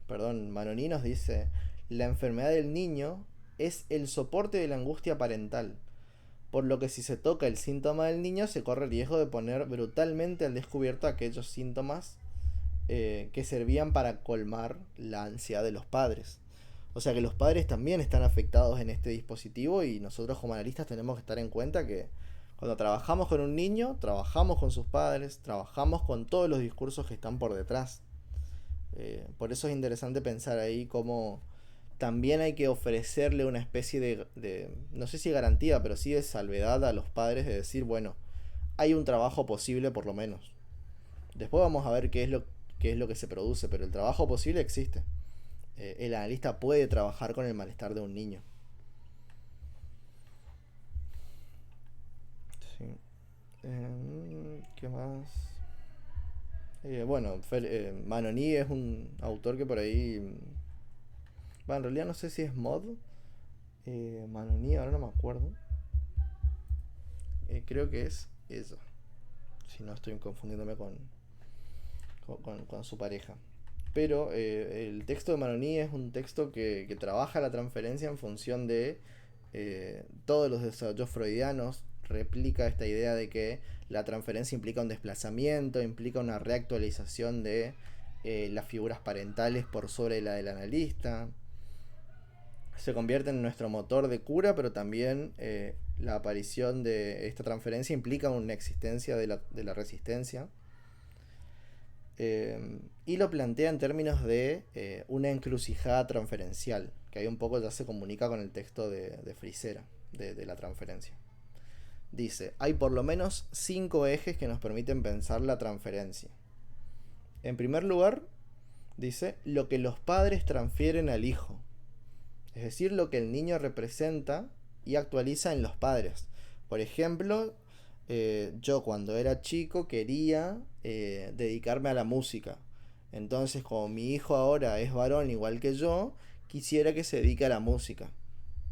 Manoni nos dice, la enfermedad del niño es el soporte de la angustia parental, por lo que si se toca el síntoma del niño se corre el riesgo de poner brutalmente al descubierto aquellos síntomas que servían para colmar la ansiedad de los padres. O sea que los padres también están afectados en este dispositivo y nosotros como analistas tenemos que estar en cuenta que cuando trabajamos con un niño, trabajamos con sus padres, trabajamos con todos los discursos que están por detrás. Por eso es interesante pensar ahí cómo también hay que ofrecerle una especie de no sé si garantía, pero sí de salvedad a los padres de decir, bueno, hay un trabajo posible por lo menos. Después vamos a ver qué es lo que se produce, pero el trabajo posible existe. El analista puede trabajar con el malestar de un niño. Sí. ¿Qué más? Bueno, Manoni es un autor que por ahí... en realidad no sé si es mod. Manoni, ahora no me acuerdo. Creo que es eso. si no estoy confundiéndome con su pareja. Pero el texto de Manoní es un texto que trabaja la transferencia en función de todos los desarrollos freudianos. Replica esta idea de que la transferencia implica un desplazamiento, implica una reactualización de las figuras parentales por sobre la del analista. Se convierte en nuestro motor de cura, pero también la aparición de esta transferencia implica una existencia de la resistencia. Y lo plantea en términos de una encrucijada transferencial, que ahí un poco ya se comunica con el texto de Frisera, de la transferencia. Dice, hay por lo menos 5 ejes que nos permiten pensar la transferencia. En primer lugar, dice, lo que los padres transfieren al hijo, es decir, lo que el niño representa y actualiza en los padres. Por ejemplo, yo cuando era chico quería dedicarme a la música. Entonces, como mi hijo ahora es varón igual que yo, quisiera que se dedique a la música.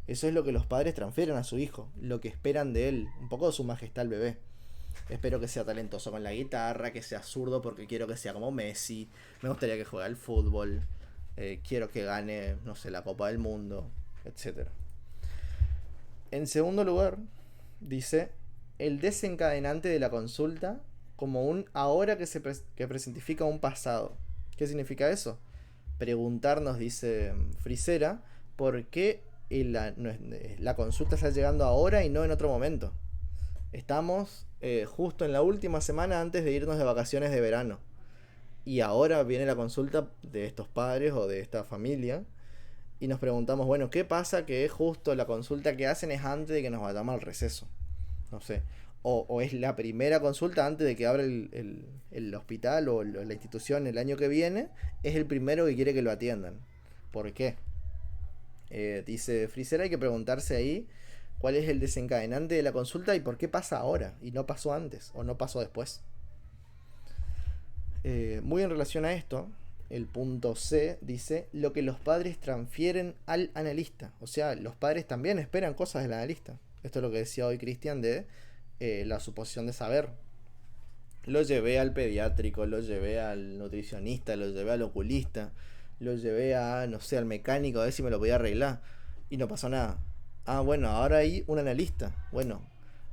Eso es lo que los padres transfieren a su hijo, lo que esperan de él, un poco de su majestad el bebé. Espero que sea talentoso con la guitarra, que sea zurdo porque quiero que sea como Messi, me gustaría que juegue al fútbol, quiero que gane, no sé, la Copa del Mundo, etc. En segundo lugar, dice, el desencadenante de la consulta como un ahora que presentifica un pasado. ¿Qué significa eso? Preguntarnos, dice Frisera, por qué la consulta está llegando ahora y no en otro momento. Estamos justo en la última semana antes de irnos de vacaciones de verano. Y ahora viene la consulta de estos padres o de esta familia. Y nos preguntamos, bueno, ¿qué pasa que justo la consulta que hacen es antes de que nos vayamos al receso? No sé. O es la primera consulta antes de que abra el hospital o la institución el año que viene. Es el primero que quiere que lo atiendan. ¿Por qué? Dice Frisera, hay que preguntarse ahí cuál es el desencadenante de la consulta y por qué pasa ahora y no pasó antes o no pasó después. Muy en relación a esto, el punto C dice lo que los padres transfieren al analista. O sea, los padres también esperan cosas del analista. Esto es lo que decía hoy Cristian de la suposición de saber. Lo llevé al pediátrico, lo llevé al nutricionista, lo llevé al oculista, lo llevé a, no sé, al mecánico a ver si me lo podía arreglar y no pasó nada. Ah, bueno, ahora hay un analista. Bueno,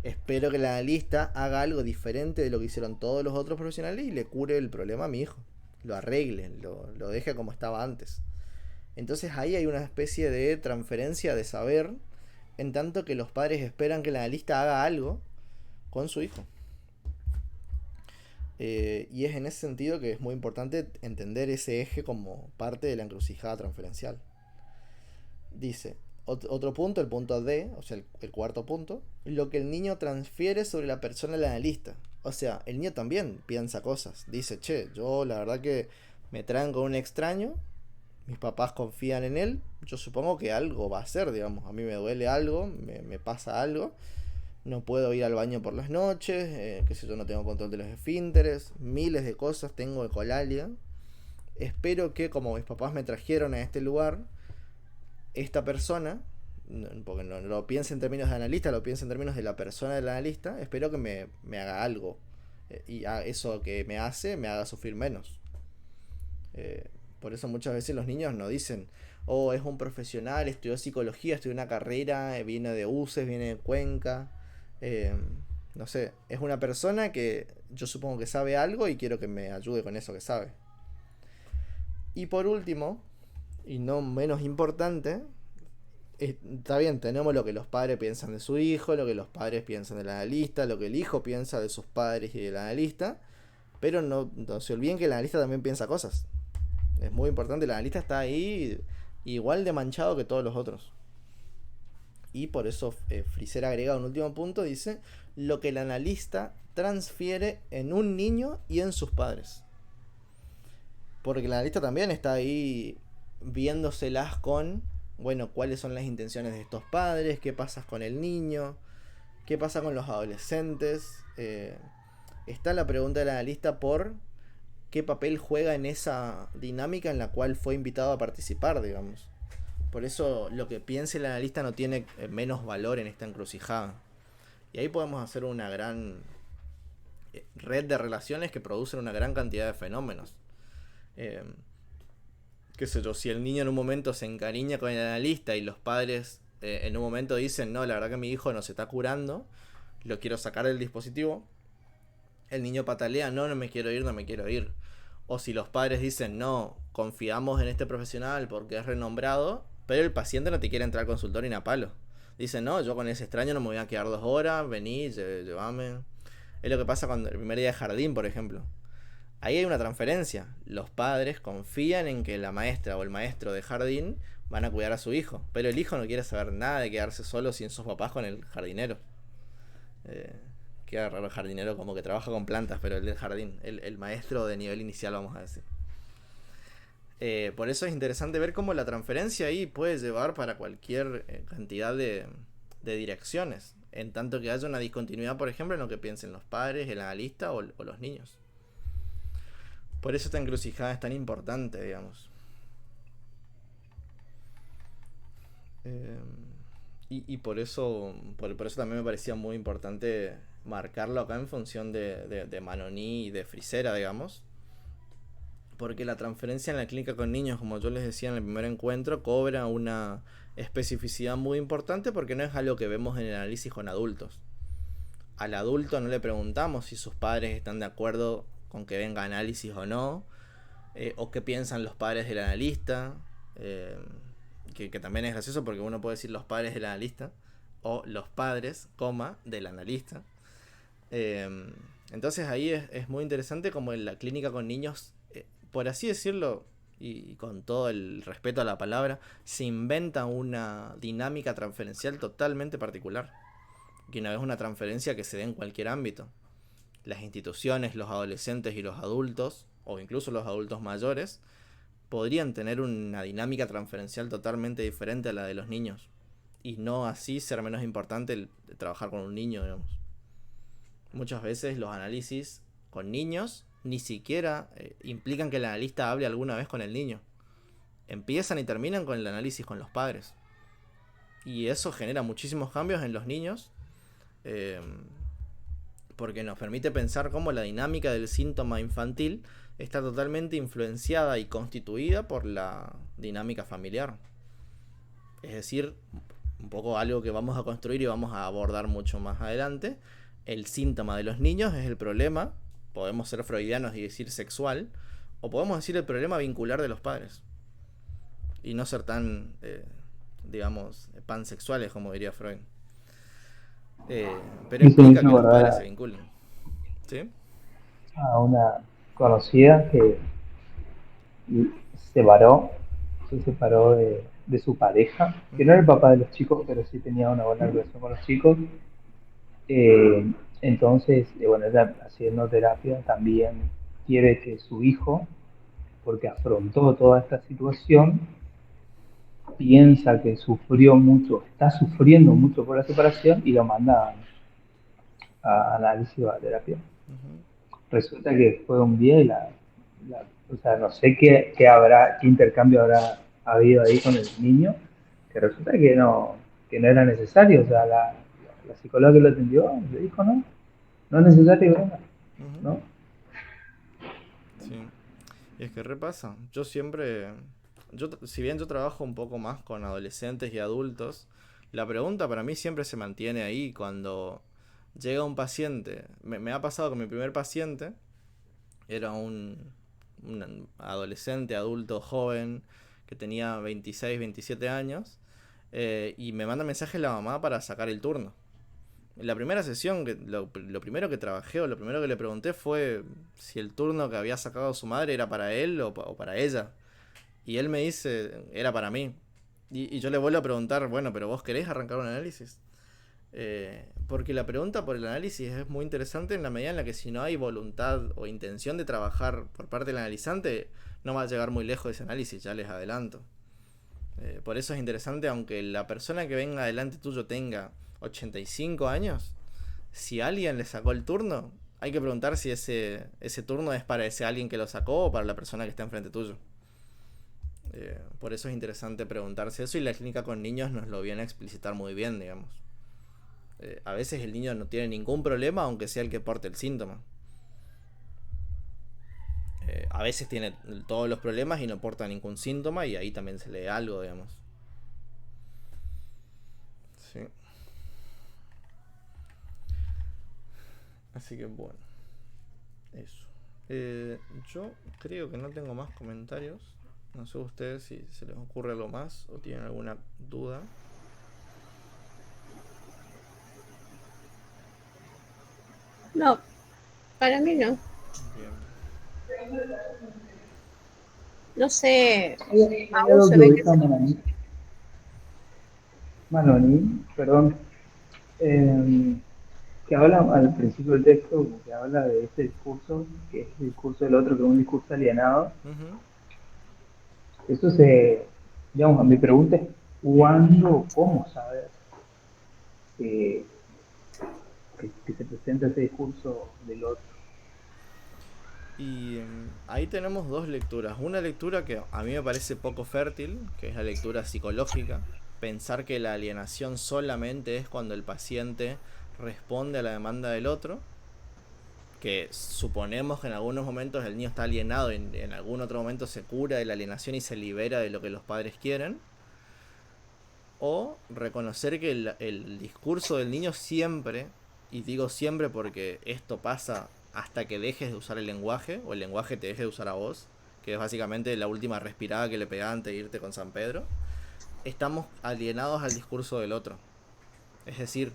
espero que el analista haga algo diferente de lo que hicieron todos los otros profesionales y le cure el problema a mi hijo. Lo arregle, lo deje como estaba antes. Entonces ahí hay una especie de transferencia de saber, en tanto que los padres esperan que el analista haga algo con su hijo. Y es en ese sentido que es muy importante entender ese eje como parte de la encrucijada transferencial. Dice, otro punto, el punto D, o sea, el cuarto punto, lo que el niño transfiere sobre la persona del analista. O sea, el niño también piensa cosas. Dice, che, yo la verdad que me traen con un extraño, mis papás confían en él, yo supongo que algo va a hacer, digamos. A mí me duele algo, me pasa algo, no puedo ir al baño por las noches, qué sé yo, no tengo control de los esfínteres, miles de cosas, tengo ecolalia. Espero que como mis papás me trajeron a este lugar, esta persona, porque no lo piensa en términos de analista, lo piensa en términos de la persona del analista, espero que me haga algo. Y eso que me haga sufrir menos. Por eso muchas veces los niños no dicen, oh, es un profesional, estudió psicología, estudió una carrera, viene de UCES, viene de Cuenca. No sé, es una persona que yo supongo que sabe algo y quiero que me ayude con eso que sabe. Y por último, y no menos importante, está bien, tenemos lo que los padres piensan de su hijo, lo que los padres piensan del analista, lo que el hijo piensa de sus padres y del analista, pero no se olviden que el analista también piensa cosas. Es muy importante, el analista está ahí igual de manchado que todos los otros. Y por eso Frisera agrega un último punto, dice, lo que el analista transfiere en un niño y en sus padres. Porque el analista también está ahí viéndoselas con, bueno, cuáles son las intenciones de estos padres, qué pasa con el niño, qué pasa con los adolescentes. Está la pregunta del analista por qué papel juega en esa dinámica en la cual fue invitado a participar, digamos. Por eso lo que piense el analista no tiene menos valor en esta encrucijada. Y ahí podemos hacer una gran red de relaciones que producen una gran cantidad de fenómenos. Qué sé yo, si el niño en un momento se encariña con el analista y los padres en un momento dicen, no, la verdad que mi hijo no se está curando, lo quiero sacar del dispositivo, el niño patalea, no, no me quiero ir, no me quiero ir. O si los padres dicen, no, confiamos en este profesional porque es renombrado, pero el paciente no te quiere entrar al consultorio ni a palo. Dice, no, yo con ese extraño no me voy a quedar 2 horas, vení, llévame. Es lo que pasa cuando el primer día de jardín, por ejemplo. Ahí hay una transferencia. Los padres confían en que la maestra o el maestro de jardín van a cuidar a su hijo, pero el hijo no quiere saber nada de quedarse solo sin sus papás con el jardinero. Queda raro el jardinero, como que trabaja con plantas, pero el del jardín, el maestro de nivel inicial, vamos a decir. Por eso es interesante ver cómo la transferencia ahí puede llevar para cualquier cantidad de direcciones, en tanto que haya una discontinuidad, por ejemplo, en lo que piensen los padres, el analista o los niños. Por eso esta encrucijada es tan importante, digamos. Y por eso también me parecía muy importante marcarlo acá en función de Manoní y de Frisera, digamos. Porque la transferencia en la clínica con niños, como yo les decía en el primer encuentro, cobra una especificidad muy importante porque no es algo que vemos en el análisis con adultos. Al adulto no le preguntamos si sus padres están de acuerdo con que venga análisis o no, o qué piensan los padres del analista, que también es gracioso porque uno puede decir los padres del analista o los padres, del analista. Entonces ahí es muy interesante como en la clínica con niños, por así decirlo, y con todo el respeto a la palabra, se inventa una dinámica transferencial totalmente particular, que no es una transferencia que se dé en cualquier ámbito. Las instituciones, los adolescentes y los adultos, o incluso los adultos mayores, podrían tener una dinámica transferencial totalmente diferente a la de los niños, y no así ser menos importante el trabajar con un niño, digamos. Muchas veces los análisis con niños ni siquiera implican que el analista hable alguna vez con el niño. Empiezan y terminan con el análisis con los padres. Y eso genera muchísimos cambios en los niños, porque nos permite pensar cómo la dinámica del síntoma infantil está totalmente influenciada y constituida por la dinámica familiar. Es decir, un poco algo que vamos a construir y vamos a abordar mucho más adelante. El síntoma de los niños es el problema, podemos ser freudianos y decir sexual, o podemos decir el problema vincular de los padres. Y no ser tan, digamos, pansexuales, como diría Freud. Pero implica que los padres se vinculen. ¿Sí? A una conocida que se separó de su pareja, que no era el papá de los chicos, pero sí tenía una buena relación con los chicos. Entonces, bueno, ella haciendo terapia también quiere que su hijo, porque afrontó toda esta situación, piensa que sufrió mucho, está sufriendo mucho por la separación y lo manda a análisis o a terapia. Resulta que fue un día y o sea, no sé qué intercambio habrá habido ahí con el niño, que resulta que no era necesario. O sea, la psicóloga que lo atendió le dijo, no es necesario, venga, ¿no? Sí, y es que repasa. Si bien yo trabajo un poco más con adolescentes y adultos, la pregunta para mí siempre se mantiene ahí cuando llega un paciente. Me ha pasado con mi primer paciente, era un adolescente, adulto, joven, que tenía 26, 27 años, y me manda mensaje la mamá para sacar el turno. En la primera sesión, lo primero que trabajé o lo primero que le pregunté fue si el turno que había sacado su madre era para él o para ella. Y él me dice, era para mí. Y yo le vuelvo a preguntar, bueno, pero ¿vos querés arrancar un análisis? Porque la pregunta por el análisis es muy interesante en la medida en la que si no hay voluntad o intención de trabajar por parte del analizante, no va a llegar muy lejos ese análisis, ya les adelanto. Por eso es interesante, aunque la persona que venga adelante tuyo tenga 85 años, si alguien le sacó el turno, hay que preguntar si ese turno es para ese alguien que lo sacó o para la persona que está enfrente tuyo. Por eso es interesante preguntarse eso, y la clínica con niños nos lo viene a explicitar muy bien, digamos. A veces el niño no tiene ningún problema, aunque sea el que porte el síntoma. A veces tiene todos los problemas y no porta ningún síntoma, y ahí también se lee algo, digamos. Sí. Así que bueno, eso. Yo creo que no tengo más comentarios. No sé ustedes si se les ocurre algo más o tienen alguna duda. No, para mí no. Bien. No sé, Hay Mau algo se que ve que ubica Manoni, perdón, que habla al principio del texto, como que habla de ese discurso, que es el discurso del otro, que es un discurso alienado. Ujú. Eso digamos, mi pregunta es, ¿cuándo, cómo saber que, que se presenta ese discurso del otro? Y ahí tenemos dos lecturas. Una lectura que a mí me parece poco fértil, que es la lectura psicológica. Pensar que la alienación solamente es cuando el paciente responde a la demanda del otro. Que suponemos que en algunos momentos el niño está alienado y en algún otro momento se cura de la alienación y se libera de lo que los padres quieren. O reconocer que el discurso del niño siempre, y digo siempre porque esto pasa hasta que dejes de usar el lenguaje, o el lenguaje te deje de usar a vos, que es básicamente la última respirada que le pegaban antes de irte con San Pedro, estamos alienados al discurso del otro. Es decir,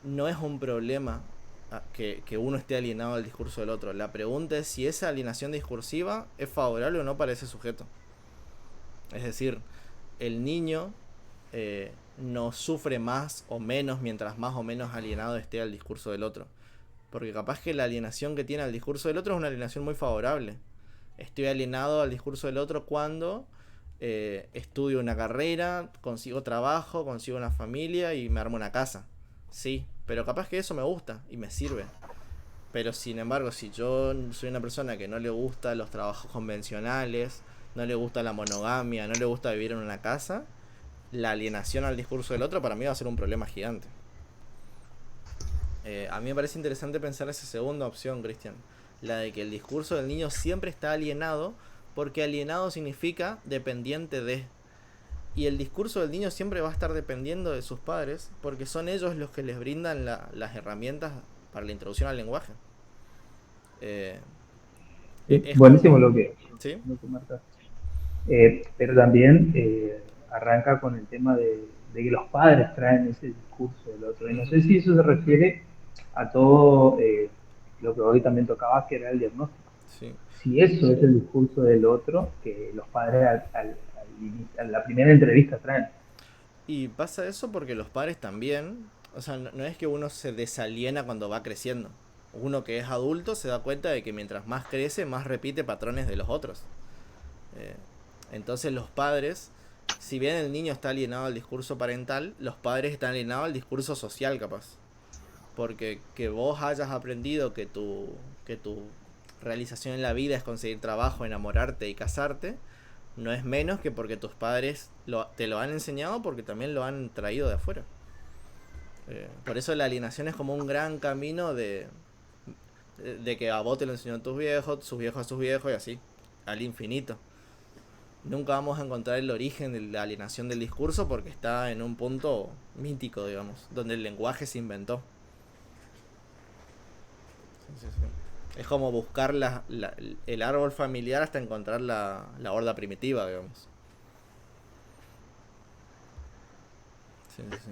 no es un problema que uno esté alienado al discurso del otro. La pregunta es si esa alienación discursiva es favorable o no para ese sujeto. Es decir, el niño no sufre más o menos mientras más o menos alienado esté al discurso del otro. Porque capaz que la alienación que tiene al discurso del otro es una alienación muy favorable. Estoy alienado al discurso del otro cuando estudio una carrera, consigo trabajo, consigo una familia y me armo una casa. Sí, pero capaz que eso me gusta y me sirve. Pero sin embargo, si yo soy una persona que no le gusta los trabajos convencionales, no le gusta la monogamia, no le gusta vivir en una casa, la alienación al discurso del otro para mí va a ser un problema gigante. A mí me parece interesante pensar esa segunda opción, Cristian. La de que el discurso del niño siempre está alienado, porque alienado significa dependiente de. Y el discurso del niño siempre va a estar dependiendo de sus padres, porque son ellos los que les brindan las herramientas para la introducción al lenguaje. Es Buenísimo como... lo que ¿Sí? marcas. Pero también arranca con el tema de que los padres traen ese discurso del otro. Y no sé si eso se refiere a todo lo que hoy también tocaba, que era el diagnóstico. Sí. Si eso es el discurso del otro, que los padres a la primera entrevista traen. Y pasa eso porque los padres también, o sea, no es que uno se desaliena cuando va creciendo. Uno que es adulto se da cuenta de que mientras más crece, más repite patrones de los otros. Entonces los padres, si bien el niño está alienado al discurso parental, los padres están alienados al discurso social, capaz. Porque que vos hayas aprendido que tu realización en la vida es conseguir trabajo, enamorarte y casarte, no es menos que porque tus padres te lo han enseñado, porque también lo han traído de afuera. Por eso la alienación es como un gran camino de que a vos te lo enseñó tus viejos, sus viejos a sus viejos y así, al infinito. Nunca vamos a encontrar el origen de la alienación del discurso porque está en un punto mítico, digamos, donde el lenguaje se inventó. Sí, sí, sí. Es como buscar el árbol familiar hasta encontrar la horda primitiva, digamos. Sí, sí, sí.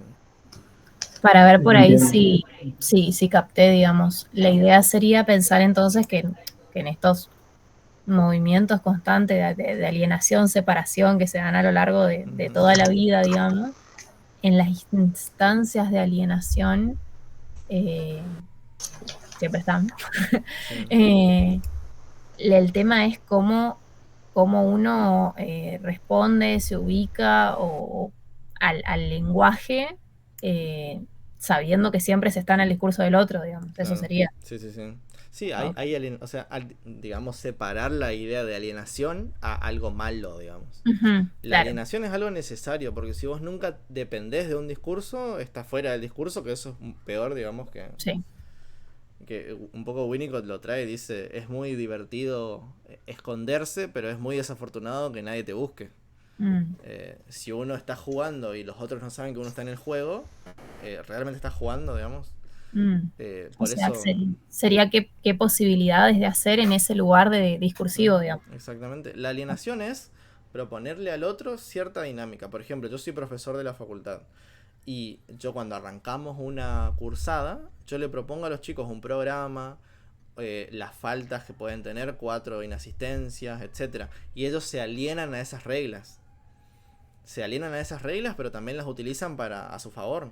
Para ver por ahí si capté, digamos. La idea sería pensar entonces que en estos movimientos constantes de alienación, separación que se dan a lo largo de toda la vida, digamos, en las instancias de alienación siempre están. Sí. El tema es cómo uno responde, se ubica al lenguaje, sabiendo que siempre se está en el discurso del otro, digamos. Eso Claro. sería. Sí, sí, sí. Sí, ¿no? o sea, digamos, separar la idea de alienación a algo malo, digamos. Ujú, La claro. alienación es algo necesario, porque si vos nunca dependés de un discurso, estás fuera del discurso, que eso es peor, digamos, Sí. que un poco Winnicott lo trae, dice, es muy divertido esconderse, pero es muy desafortunado que nadie te busque. Si uno está jugando y los otros no saben que uno está en el juego, realmente está jugando, digamos. O Por sea, eso, sería qué posibilidades de hacer en ese lugar de discursivo, digamos. exactamente. La alienación es proponerle al otro cierta dinámica. Por ejemplo, yo soy profesor de la facultad. Y yo cuando arrancamos una cursada, yo le propongo a los chicos un programa, las faltas que pueden tener, 4 inasistencias, etcétera. Y ellos se alienan a esas reglas. Se alienan a esas reglas, pero también las utilizan a su favor.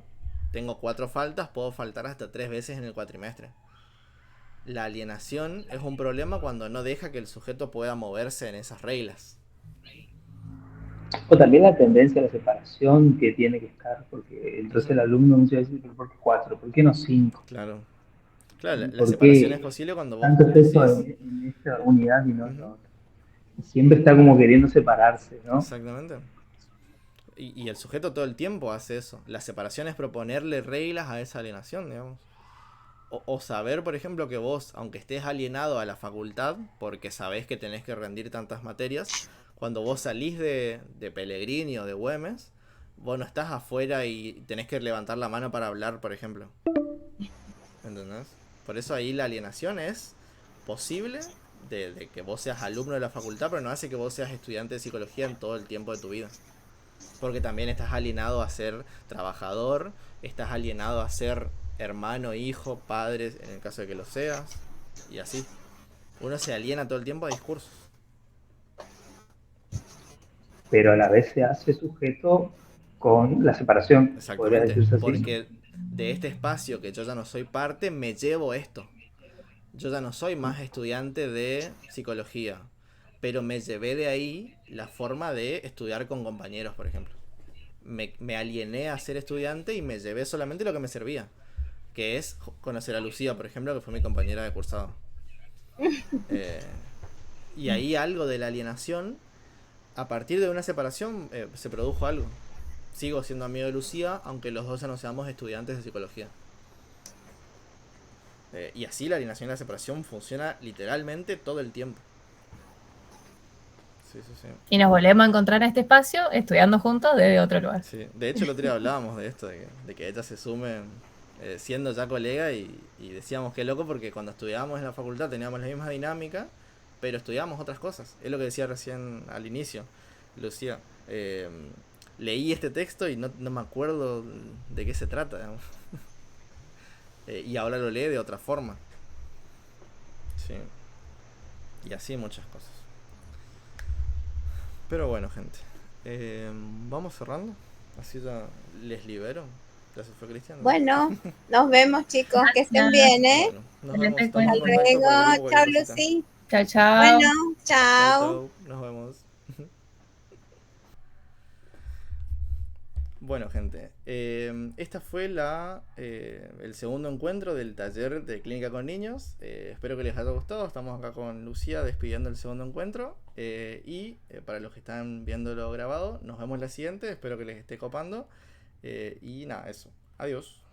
Tengo 4 faltas, puedo faltar hasta 3 veces en el cuatrimestre. La alienación es un problema cuando no deja que el sujeto pueda moverse en esas reglas. O también la tendencia a la separación que tiene que estar, porque entonces el alumno muchas veces dice, ¿por qué 4? ¿Por qué no 5? Claro. Claro, la ¿Por separación es qué posible cuando vos tanto peso decís. en esta unidad y no en la otra? Siempre está como queriendo separarse, ¿no? Exactamente. Y el sujeto todo el tiempo hace eso. La separación es proponerle reglas a esa alienación, digamos. O saber, por ejemplo, que vos, aunque estés alienado a la facultad, porque sabés que tenés que rendir tantas materias, cuando vos salís de Pellegrini o de Güemes, vos no estás afuera y tenés que levantar la mano para hablar, por ejemplo. ¿Entendés? Por eso ahí la alienación es posible de que vos seas alumno de la facultad, pero no hace que vos seas estudiante de psicología en todo el tiempo de tu vida. Porque también estás alienado a ser trabajador, estás alienado a ser hermano, hijo, padre, en el caso de que lo seas, y así. Uno se aliena todo el tiempo a discursos. Pero a la vez se hace sujeto con la separación, podría Exactamente, decirse así. porque de este espacio que yo ya no soy parte, me llevo esto. Yo ya no soy más estudiante de psicología, pero me llevé de ahí la forma de estudiar con compañeros, por ejemplo. Me aliené a ser estudiante y me llevé solamente lo que me servía, que es conocer a Lucía, por ejemplo, que fue mi compañera de cursado. Y ahí algo de la alienación, a partir de una separación, se produjo algo. Sigo siendo amigo de Lucía, aunque los dos ya no seamos estudiantes de psicología. Y así la alienación y la separación funciona literalmente todo el tiempo. Sí, sí, sí. Y nos volvemos a encontrar en este espacio estudiando juntos desde otro lugar. Sí. De hecho, el otro día hablábamos de esto, de que ellas se sumen siendo ya colega y decíamos que loco porque cuando estudiábamos en la facultad teníamos la misma dinámica, pero estudiábamos otras cosas. Es lo que decía recién al inicio, Lucía. Leí este texto y no me acuerdo de qué se trata, digamos. Y ahora lo lee de otra forma. Sí. Y así muchas cosas. Pero bueno, gente. Vamos cerrando. Así ya les libero. Ya se fue Cristian, ¿no? Bueno, nos vemos, chicos, que estén bien, ¿eh? Bueno, nos vemos. Hasta Estamos en contacto por el grupo, Luego, cualquier chao, cosita. Lucy. Chao, chao. Bueno, Chau, chao. chau. Nos vemos. Bueno, gente, esta fue el segundo encuentro del taller de clínica con niños. Espero que les haya gustado. Estamos acá con Lucía despidiendo el segundo encuentro. Y para los que están viéndolo grabado, nos vemos en la siguiente. Espero que les esté copando. Y nada, eso. Adiós.